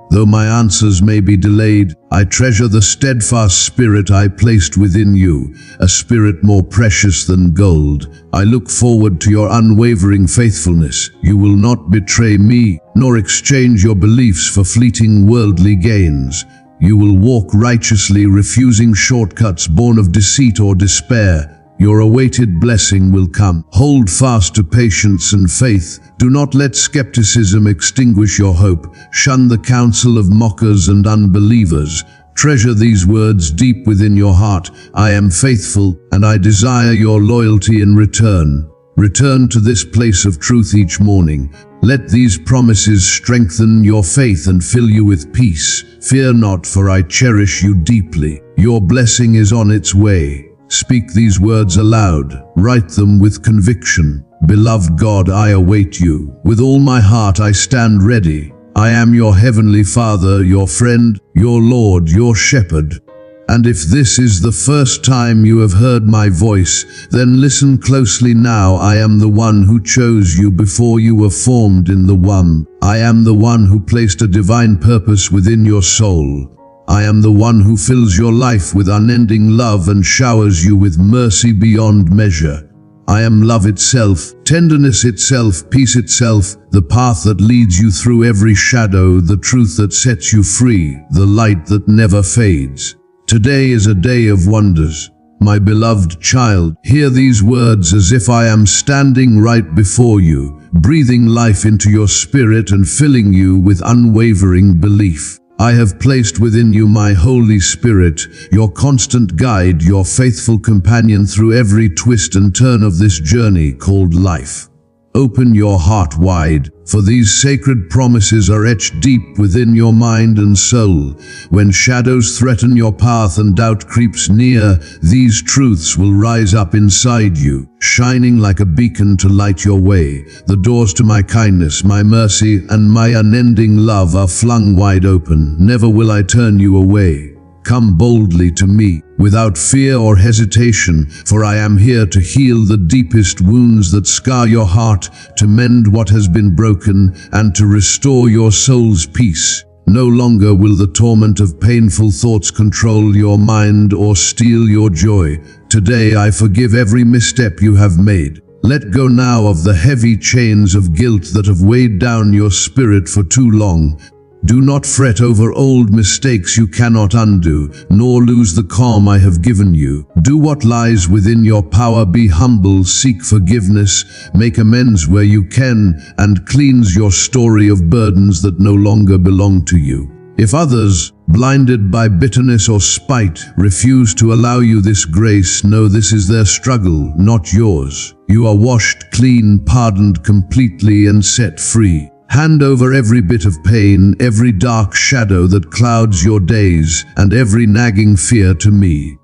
Though my answers may be delayed, I treasure the steadfast spirit I placed within you, a spirit more precious than gold. I look forward to your unwavering faithfulness. You will not betray me, nor exchange your beliefs for fleeting worldly gains. You will walk righteously, refusing shortcuts born of deceit or despair. Your awaited blessing will come. Hold fast to patience and faith. Do not let skepticism extinguish your hope. Shun the counsel of mockers and unbelievers. Treasure these words deep within your heart. I am faithful, and I desire your loyalty in return. Return to this place of truth each morning. Let these promises strengthen your faith and fill you with peace. Fear not, for I cherish you deeply. Your blessing is on its way. Speak these words aloud. Write them with conviction. Beloved God, I await you. With all my heart I stand ready. I am your heavenly Father, your friend, your Lord, your shepherd. And if this is the first time you have heard my voice, then listen closely now. I am the one who chose you before you were formed in the womb. I am the one who placed a divine purpose within your soul. I am the one who fills your life with unending love and showers you with mercy beyond measure. I am love itself, tenderness itself, peace itself, the path that leads you through every shadow, the truth that sets you free, the light that never fades. Today is a day of wonders. My beloved child, hear these words as if I am standing right before you, breathing life into your spirit and filling you with unwavering belief. I have placed within you my Holy Spirit, your constant guide, your faithful companion through every twist and turn of this journey called life. Open your heart wide, for these sacred promises are etched deep within your mind and soul. When shadows threaten your path and doubt creeps near, these truths will rise up inside you, shining like a beacon to light your way. The doors to my kindness, my mercy, and my unending love are flung wide open. Never will I turn you away. Come boldly to me, without fear or hesitation, for I am here to heal the deepest wounds that scar your heart, to mend what has been broken, and to restore your soul's peace. No longer will the torment of painful thoughts control your mind or steal your joy. Today I forgive every misstep you have made. Let go now of the heavy chains of guilt that have weighed down your spirit for too long. Do not fret over old mistakes you cannot undo, nor lose the calm I have given you. Do what lies within your power, be humble, seek forgiveness, make amends where you can, and cleanse your story of burdens that no longer belong to you. If others, blinded by bitterness or spite, refuse to allow you this grace, know this is their struggle, not yours. You are washed clean, pardoned completely, and set free. Hand over every bit of pain, every dark shadow that clouds your days, and every nagging fear to me.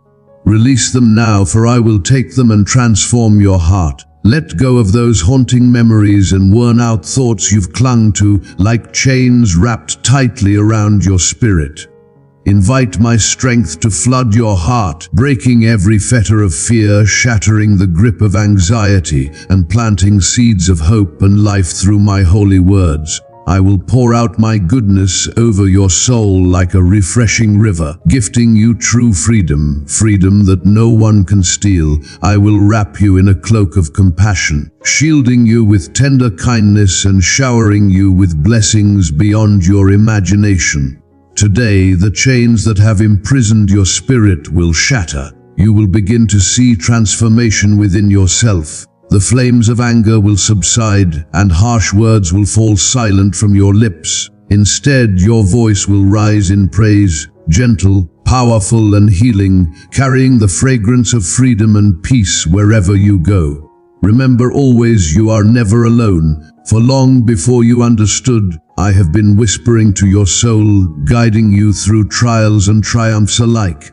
Release them now, for I will take them and transform your heart. Let go of those haunting memories and worn-out thoughts you've clung to, like chains wrapped tightly around your spirit. Invite my strength to flood your heart, breaking every fetter of fear, shattering the grip of anxiety, and planting seeds of hope and life through my holy words. I will pour out my goodness over your soul like a refreshing river, gifting you true freedom, freedom that no one can steal. I will wrap you in a cloak of compassion, shielding you with tender kindness and showering you with blessings beyond your imagination. Today, the chains that have imprisoned your spirit will shatter. You will begin to see transformation within yourself. The flames of anger will subside, and harsh words will fall silent from your lips. Instead, your voice will rise in praise, gentle, powerful, and healing, carrying the fragrance of freedom and peace wherever you go. Remember always, you are never alone. For long before you understood, I have been whispering to your soul, guiding you through trials and triumphs alike.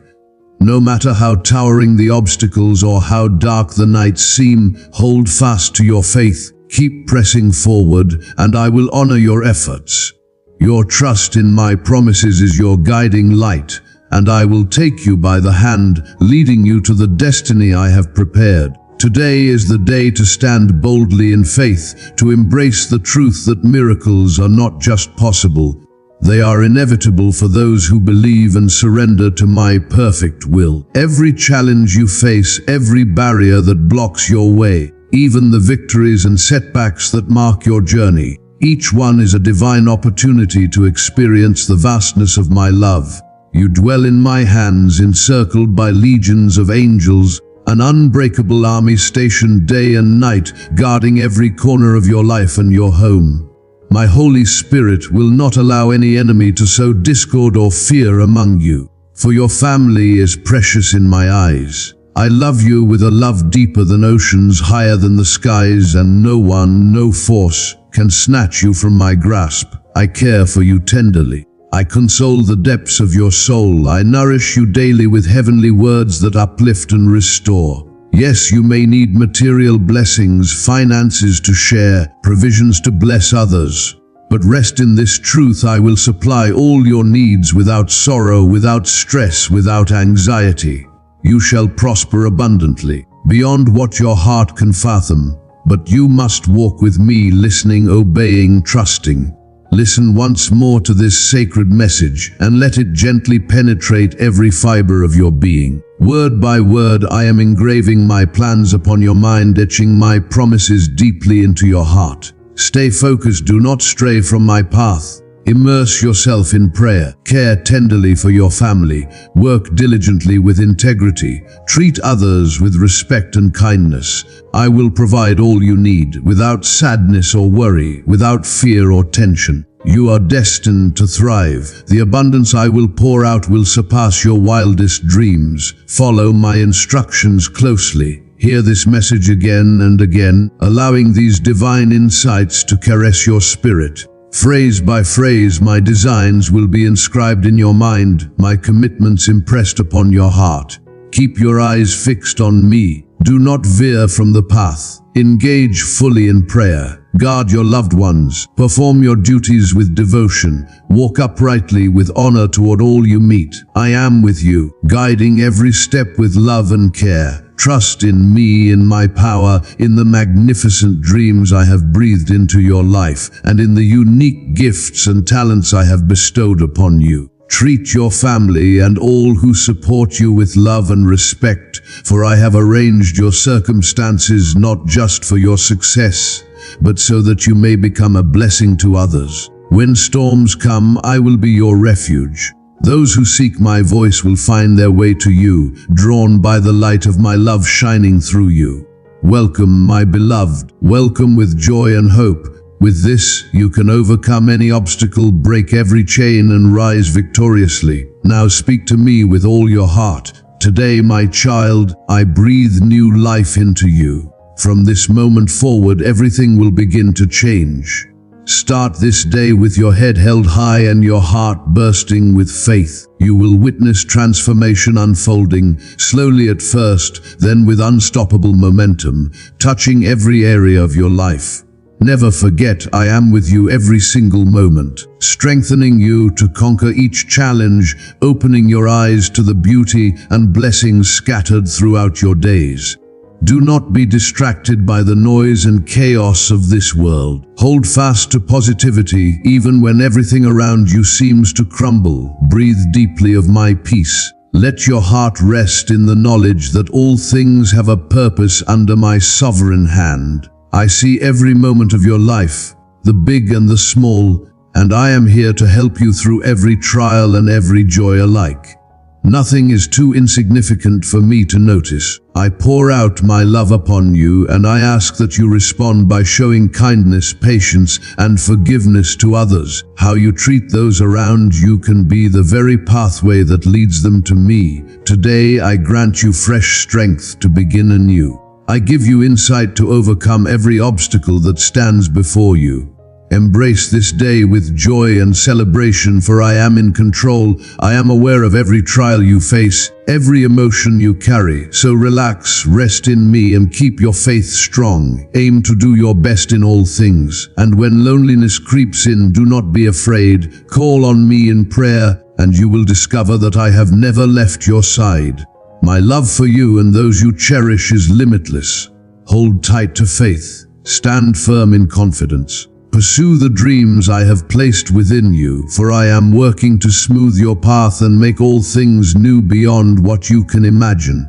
No matter how towering the obstacles or how dark the nights seem, hold fast to your faith, keep pressing forward, and I will honor your efforts. Your trust in my promises is your guiding light, and I will take you by the hand, leading you to the destiny I have prepared. Today is the day to stand boldly in faith, to embrace the truth that miracles are not just possible. They are inevitable for those who believe and surrender to my perfect will. Every challenge you face, every barrier that blocks your way, even the victories and setbacks that mark your journey, each one is a divine opportunity to experience the vastness of my love. You dwell in my hands, encircled by legions of angels, an unbreakable army stationed day and night, guarding every corner of your life and your home. My Holy Spirit will not allow any enemy to sow discord or fear among you, for your family is precious in my eyes. I love you with a love deeper than oceans, higher than the skies, and no one, no force, can snatch you from my grasp. I care for you tenderly. I console the depths of your soul. I nourish you daily with heavenly words that uplift and restore. Yes, you may need material blessings, finances to share, provisions to bless others. But rest in this truth: I will supply all your needs without sorrow, without stress, without anxiety. You shall prosper abundantly, beyond what your heart can fathom. But you must walk with me, listening, obeying, trusting. Listen once more to this sacred message and let it gently penetrate every fiber of your being. Word by word, I am engraving my plans upon your mind, etching my promises deeply into your heart. Stay focused, do not stray from my path. Immerse yourself in prayer, care tenderly for your family, work diligently with integrity, treat others with respect and kindness. I will provide all you need, without sadness or worry, without fear or tension. You are destined to thrive. The abundance I will pour out will surpass your wildest dreams. Follow my instructions closely. Hear this message again and again, allowing these divine insights to caress your spirit. Phrase by phrase, my designs will be inscribed in your mind, my commitments impressed upon your heart. Keep your eyes fixed on me. Do not veer from the path. Engage fully in prayer. Guard your loved ones. Perform your duties with devotion. Walk uprightly with honor toward all you meet. I am with you, guiding every step with love and care. Trust in me, in my power, in the magnificent dreams I have breathed into your life, and in the unique gifts and talents I have bestowed upon you. Treat your family and all who support you with love and respect, for I have arranged your circumstances not just for your success, but so that you may become a blessing to others. When storms come, I will be your refuge. Those who seek my voice will find their way to you, drawn by the light of my love shining through you. Welcome, my beloved. Welcome with joy and hope. With this, you can overcome any obstacle, break every chain, and rise victoriously. Now speak to me with all your heart. Today, my child, I breathe new life into you. From this moment forward, everything will begin to change. Start this day with your head held high and your heart bursting with faith. You will witness transformation unfolding, slowly at first, then with unstoppable momentum, touching every area of your life. Never forget, I am with you every single moment, strengthening you to conquer each challenge, opening your eyes to the beauty and blessings scattered throughout your days. Do not be distracted by the noise and chaos of this world. Hold fast to positivity, even when everything around you seems to crumble. Breathe deeply of my peace. Let your heart rest in the knowledge that all things have a purpose under my sovereign hand. I see every moment of your life, the big and the small, and I am here to help you through every trial and every joy alike. Nothing is too insignificant for me to notice. I pour out my love upon you, and I ask that you respond by showing kindness, patience, and forgiveness to others. How you treat those around you can be the very pathway that leads them to me. Today, I grant you fresh strength to begin anew. I give you insight to overcome every obstacle that stands before you. Embrace this day with joy and celebration, for I am in control. I am aware of every trial you face, every emotion you carry. So relax, rest in me, and keep your faith strong. Aim to do your best in all things. And when loneliness creeps in, do not be afraid. Call on me in prayer, and you will discover that I have never left your side. My love for you and those you cherish is limitless. Hold tight to faith. Stand firm in confidence. Pursue the dreams I have placed within you, for I am working to smooth your path and make all things new beyond what you can imagine.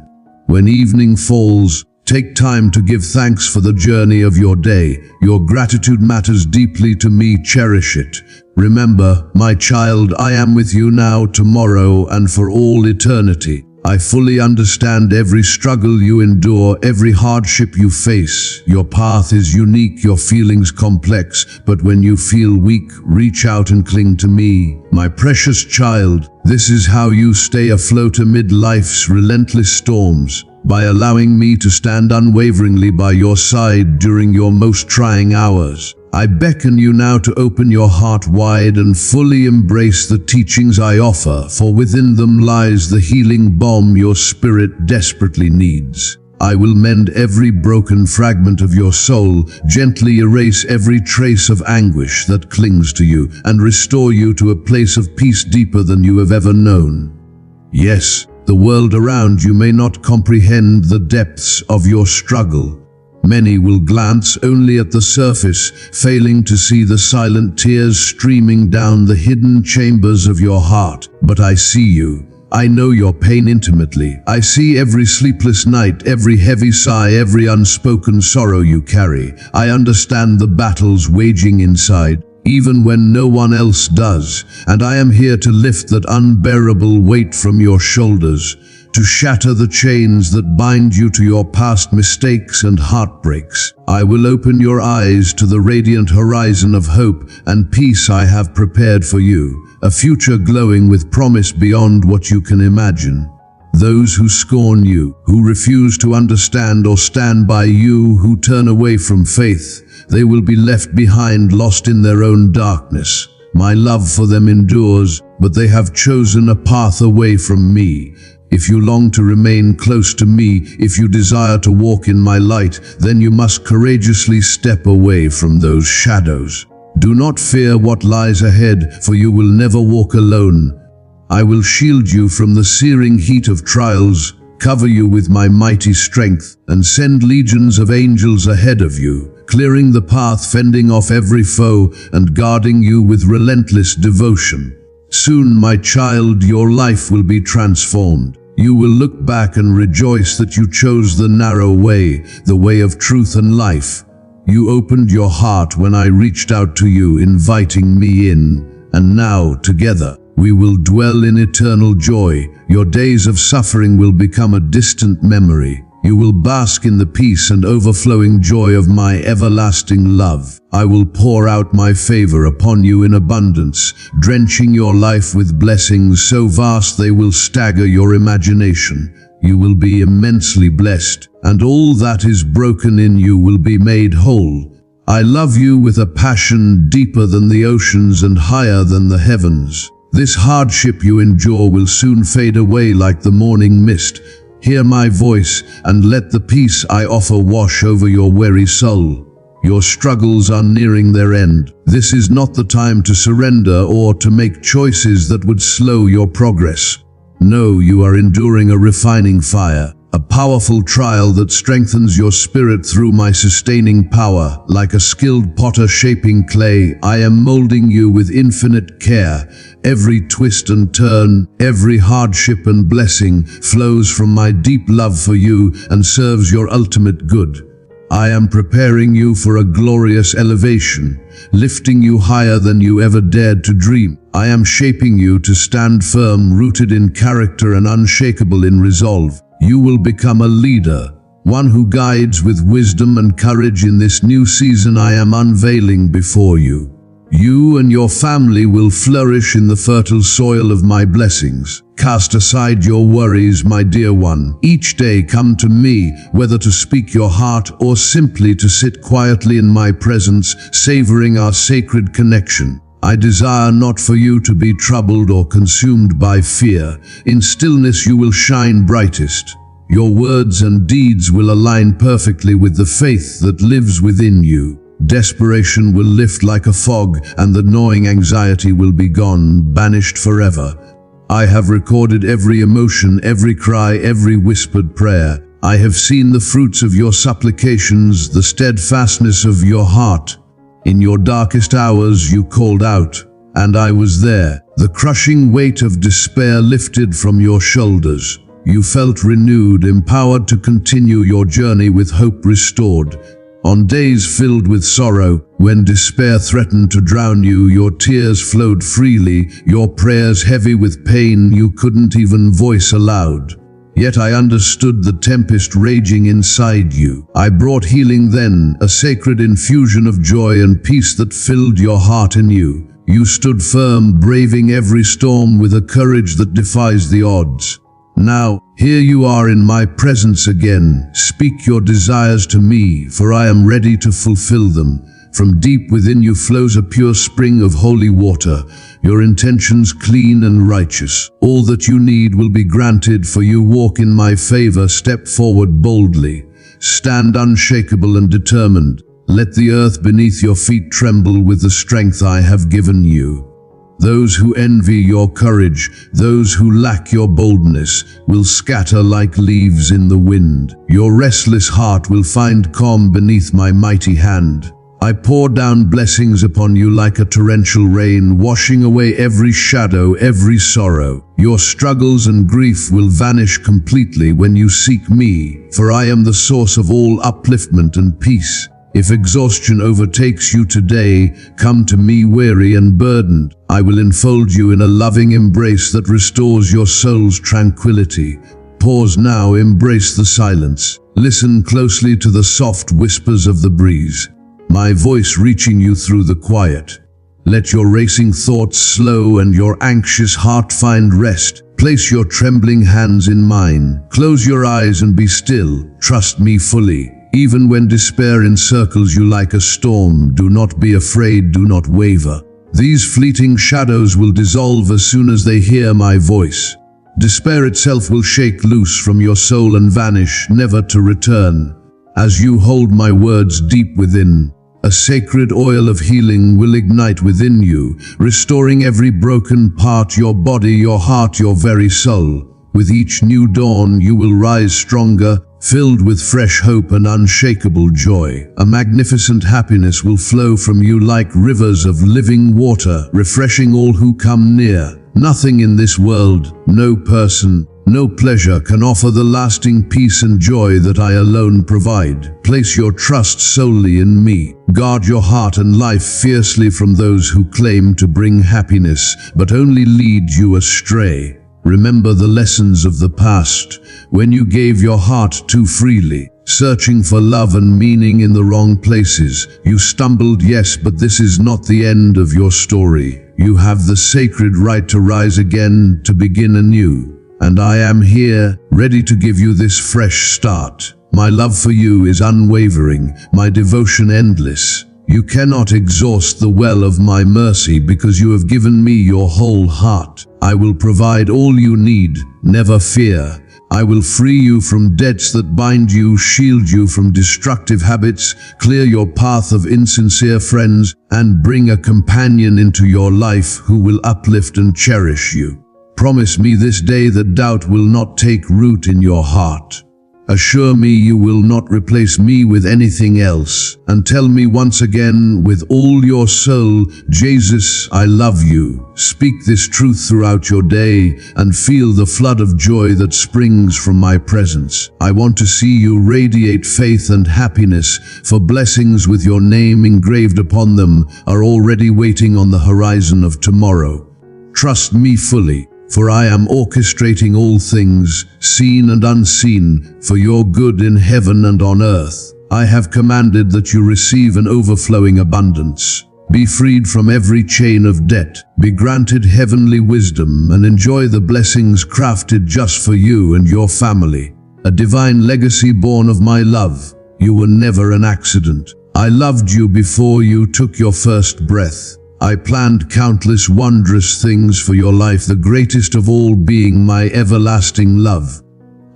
When evening falls, take time to give thanks for the journey of your day. Your gratitude matters deeply to me. Cherish it. Remember, my child, I am with you now, tomorrow, and for all eternity. I fully understand every struggle you endure, every hardship you face. Your path is unique, your feelings complex, but when you feel weak, reach out and cling to me. My precious child, this is how you stay afloat amid life's relentless storms, by allowing me to stand unwaveringly by your side during your most trying hours. I beckon you now to open your heart wide and fully embrace the teachings I offer, for within them lies the healing balm your spirit desperately needs. I will mend every broken fragment of your soul, gently erase every trace of anguish that clings to you, and restore you to a place of peace deeper than you have ever known. Yes, the world around you may not comprehend the depths of your struggle. Many will glance only at the surface, failing to see the silent tears streaming down the hidden chambers of your heart. But I see you. I know your pain intimately. I see every sleepless night, every heavy sigh, every unspoken sorrow you carry. I understand the battles waging inside, even when no one else does, and I am here to lift that unbearable weight from your shoulders, to shatter the chains that bind you to your past mistakes and heartbreaks. I will open your eyes to the radiant horizon of hope and peace I have prepared for you, a future glowing with promise beyond what you can imagine. Those who scorn you, who refuse to understand or stand by you, who turn away from faith, they will be left behind, lost in their own darkness. My love for them endures, but they have chosen a path away from me. If you long to remain close to me, if you desire to walk in my light, then you must courageously step away from those shadows. Do not fear what lies ahead, for you will never walk alone. I will shield you from the searing heat of trials, cover you with my mighty strength, and send legions of angels ahead of you, clearing the path, fending off every foe, and guarding you with relentless devotion. Soon, my child, your life will be transformed. You will look back and rejoice that you chose the narrow way, the way of truth and life. You opened your heart when I reached out to you, inviting me in, and now, together, we will dwell in eternal joy. Your days of suffering will become a distant memory. You will bask in the peace and overflowing joy of my everlasting love. I will pour out my favor upon you in abundance, drenching your life with blessings so vast they will stagger your imagination. You will be immensely blessed, and all that is broken in you will be made whole. I love you with a passion deeper than the oceans and higher than the heavens. This hardship you endure will soon fade away like the morning mist. Hear my voice, and let the peace I offer wash over your weary soul. Your struggles are nearing their end. This is not the time to surrender or to make choices that would slow your progress. No, you are enduring a refining fire, a powerful trial that strengthens your spirit through my sustaining power. Like a skilled potter shaping clay, I am molding you with infinite care. Every twist and turn, every hardship and blessing flows from my deep love for you and serves your ultimate good. I am preparing you for a glorious elevation, lifting you higher than you ever dared to dream. I am shaping you to stand firm, rooted in character and unshakable in resolve. You will become a leader, one who guides with wisdom and courage in this new season I am unveiling before you. You and your family will flourish in the fertile soil of my blessings. Cast aside your worries, my dear one. Each day come to me, whether to speak your heart or simply to sit quietly in my presence, savoring our sacred connection. I desire not for you to be troubled or consumed by fear. In stillness you will shine brightest. Your words and deeds will align perfectly with the faith that lives within you. Desperation will lift like a fog, and the gnawing anxiety will be gone, banished forever. I have recorded every emotion, every cry, every whispered prayer. I have seen the fruits of your supplications, the steadfastness of your heart. In your darkest hours you called out, and I was there. The crushing weight of despair lifted from your shoulders. You felt renewed, empowered to continue your journey with hope restored. On days filled with sorrow, when despair threatened to drown you, your tears flowed freely, your prayers heavy with pain you couldn't even voice aloud. Yet I understood the tempest raging inside you. I brought healing then, a sacred infusion of joy and peace that filled your heart anew. You stood firm, braving every storm with a courage that defies the odds. Now, here you are in my presence again. Speak your desires to me, for I am ready to fulfill them. From deep within you flows a pure spring of holy water, your intentions clean and righteous. All that you need will be granted, for you walk in my favor. Step forward boldly. Stand unshakable and determined. Let the earth beneath your feet tremble with the strength I have given you. Those who envy your courage, those who lack your boldness, will scatter like leaves in the wind. Your restless heart will find calm beneath my mighty hand. I pour down blessings upon you like a torrential rain, washing away every shadow, every sorrow. Your struggles and grief will vanish completely when you seek me, for I am the source of all upliftment and peace. If exhaustion overtakes you today, come to me weary and burdened. I will enfold you in a loving embrace that restores your soul's tranquility. Pause now, embrace the silence. Listen closely to the soft whispers of the breeze, my voice reaching you through the quiet. Let your racing thoughts slow and your anxious heart find rest. Place your trembling hands in mine. Close your eyes and be still. Trust me fully. Even when despair encircles you like a storm, do not be afraid, do not waver. These fleeting shadows will dissolve as soon as they hear my voice. Despair itself will shake loose from your soul and vanish, never to return. As you hold my words deep within, a sacred oil of healing will ignite within you, restoring every broken part, your body, your heart, your very soul. With each new dawn, you will rise stronger, filled with fresh hope and unshakable joy. A magnificent happiness will flow from you like rivers of living water, refreshing all who come near. Nothing in this world, no person, no pleasure can offer the lasting peace and joy that I alone provide. Place your trust solely in me. Guard your heart and life fiercely from those who claim to bring happiness, but only lead you astray. Remember the lessons of the past, when you gave your heart too freely, searching for love and meaning in the wrong places. You stumbled, yes, but this is not the end of your story. You have the sacred right to rise again, to begin anew. And I am here, ready to give you this fresh start. My love for you is unwavering, my devotion endless. You cannot exhaust the well of my mercy because you have given me your whole heart. I will provide all you need, never fear. I will free you from debts that bind you, shield you from destructive habits, clear your path of insincere friends, and bring a companion into your life who will uplift and cherish you. Promise me this day that doubt will not take root in your heart. Assure me you will not replace me with anything else, and tell me once again with all your soul, Jesus, I love you. Speak this truth throughout your day and feel the flood of joy that springs from my presence. I want to see you radiate faith and happiness, for blessings with your name engraved upon them are already waiting on the horizon of tomorrow. Trust me fully, for I am orchestrating all things, seen and unseen, for your good in heaven and on earth. I have commanded that you receive an overflowing abundance. Be freed from every chain of debt, be granted heavenly wisdom, and enjoy the blessings crafted just for you and your family. A divine legacy born of my love. You were never an accident. I loved you before you took your first breath. I planned countless wondrous things for your life, the greatest of all being my everlasting love.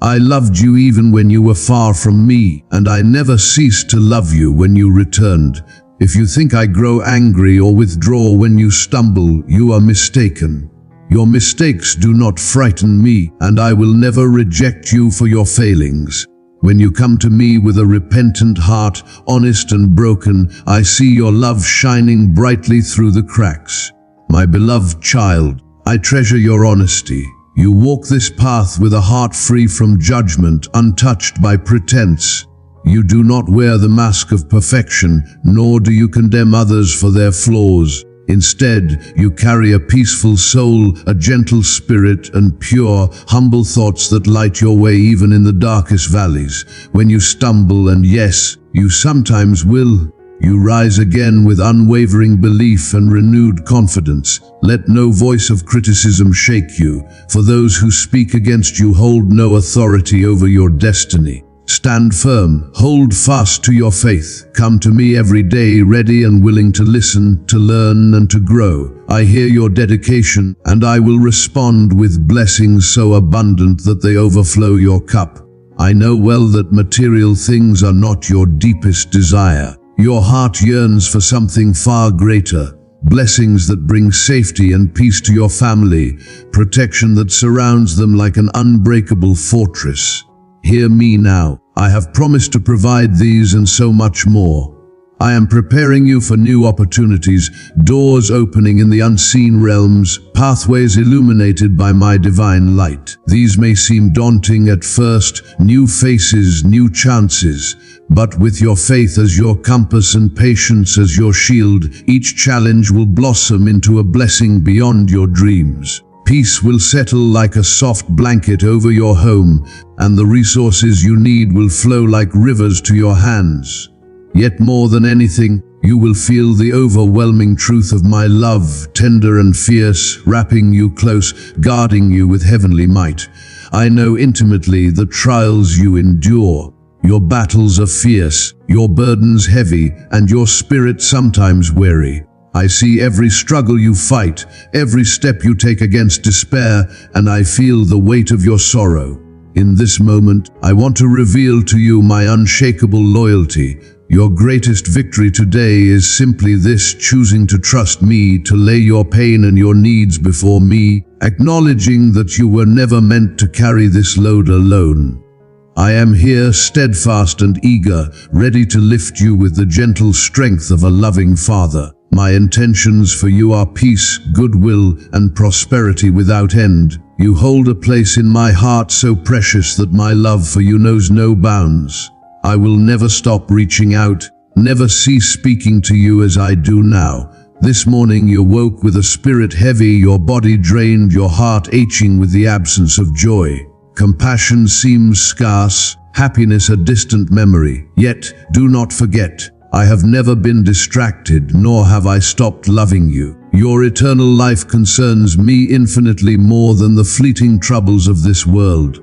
I loved you even when you were far from me, and I never ceased to love you when you returned. If you think I grow angry or withdraw when you stumble, you are mistaken. Your mistakes do not frighten me, and I will never reject you for your failings. When you come to me with a repentant heart, honest and broken, I see your love shining brightly through the cracks. My beloved child, I treasure your honesty. You walk this path with a heart free from judgment, untouched by pretense. You do not wear the mask of perfection, nor do you condemn others for their flaws. Instead, you carry a peaceful soul, a gentle spirit, and pure, humble thoughts that light your way even in the darkest valleys. When you stumble, and yes, you sometimes will, you rise again with unwavering belief and renewed confidence. Let no voice of criticism shake you, for those who speak against you hold no authority over your destiny. Stand firm, hold fast to your faith. Come to me every day ready and willing to listen, to learn, and to grow. I hear your dedication, and I will respond with blessings so abundant that they overflow your cup. I know well that material things are not your deepest desire. Your heart yearns for something far greater, blessings that bring safety and peace to your family, protection that surrounds them like an unbreakable fortress. Hear me now. I have promised to provide these and so much more. I am preparing you for new opportunities, doors opening in the unseen realms, pathways illuminated by my divine light. These may seem daunting at first, new faces, new chances. But with your faith as your compass and patience as your shield, each challenge will blossom into a blessing beyond your dreams. Peace will settle like a soft blanket over your home, and the resources you need will flow like rivers to your hands. Yet more than anything, you will feel the overwhelming truth of my love, tender and fierce, wrapping you close, guarding you with heavenly might. I know intimately the trials you endure. Your battles are fierce, your burdens heavy, and your spirit sometimes weary. I see every struggle you fight, every step you take against despair, and I feel the weight of your sorrow. In this moment, I want to reveal to you my unshakable loyalty. Your greatest victory today is simply this: choosing to trust me, to lay your pain and your needs before me, acknowledging that you were never meant to carry this load alone. I am here, steadfast and eager, ready to lift you with the gentle strength of a loving Father. My intentions for you are peace, goodwill, and prosperity without end. You hold a place in my heart so precious that my love for you knows no bounds. I will never stop reaching out, never cease speaking to you as I do now. This morning you woke with a spirit heavy, your body drained, your heart aching with the absence of joy. Compassion seems scarce, happiness a distant memory. Yet, do not forget, I have never been distracted, nor have I stopped loving you. Your eternal life concerns me infinitely more than the fleeting troubles of this world.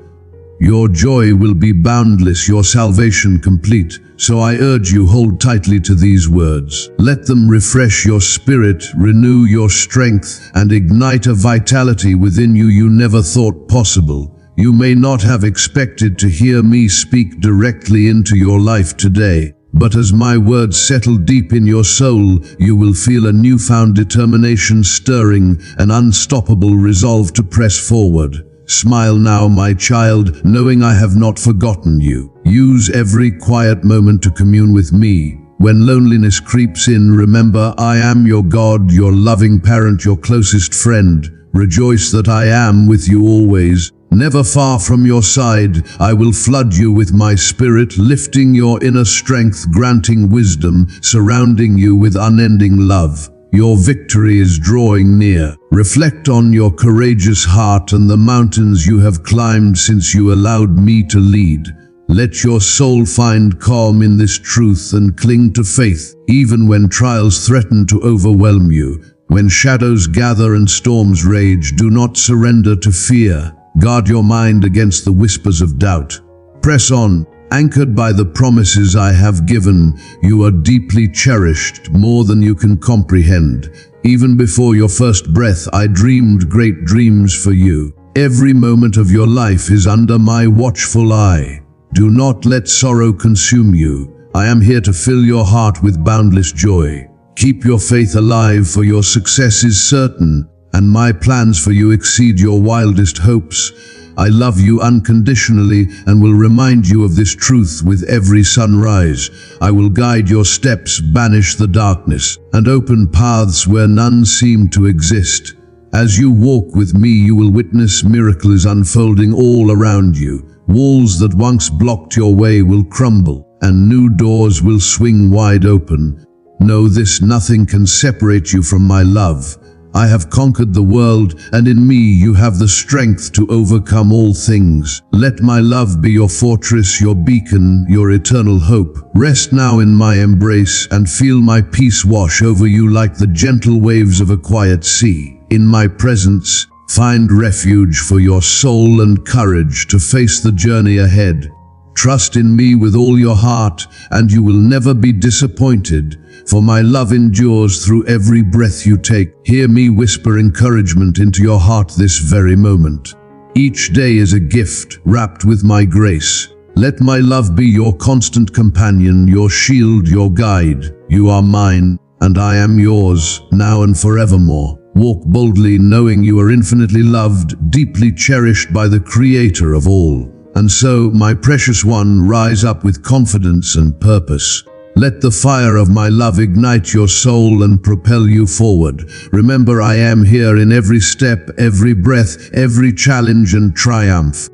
Your joy will be boundless, your salvation complete. So I urge you, hold tightly to these words. Let them refresh your spirit, renew your strength, and ignite a vitality within you you never thought possible. You may not have expected to hear me speak directly into your life today, but as my words settle deep in your soul, you will feel a newfound determination stirring, an unstoppable resolve to press forward. Smile now, my child, knowing I have not forgotten you. Use every quiet moment to commune with me. When loneliness creeps in, remember I am your God, your loving parent, your closest friend. Rejoice that I am with you always. Never far from your side, I will flood you with my spirit, lifting your inner strength, granting wisdom, surrounding you with unending love. Your victory is drawing near. Reflect on your courageous heart and the mountains you have climbed since you allowed me to lead. Let your soul find calm in this truth and cling to faith, even when trials threaten to overwhelm you. When shadows gather and storms rage, do not surrender to fear. Guard your mind against the whispers of doubt. Press on, anchored by the promises I have given. You are deeply cherished, more than you can comprehend. Even before your first breath, I dreamed great dreams for you. Every moment of your life is under my watchful eye. Do not let sorrow consume you. I am here to fill your heart with boundless joy. Keep your faith alive, for your success is certain, and my plans for you exceed your wildest hopes. I love you unconditionally and will remind you of this truth with every sunrise. I will guide your steps, banish the darkness, and open paths where none seem to exist. As you walk with me, you will witness miracles unfolding all around you. Walls that once blocked your way will crumble, and new doors will swing wide open. Know this: nothing can separate you from my love. I have conquered the world, and in me you have the strength to overcome all things. Let my love be your fortress, your beacon, your eternal hope. Rest now in my embrace and feel my peace wash over you like the gentle waves of a quiet sea. In my presence, find refuge for your soul and courage to face the journey ahead. Trust in me with all your heart, and you will never be disappointed, for my love endures through every breath you take. Hear me whisper encouragement into your heart this very moment. Each day is a gift wrapped with my grace. Let my love be your constant companion, your shield, your guide. You are mine, and I am yours, now and forevermore. Walk boldly, knowing you are infinitely loved, deeply cherished by the Creator of all. And so, my precious one, rise up with confidence and purpose. Let the fire of my love ignite your soul and propel you forward. Remember, I am here in every step, every breath, every challenge and triumph.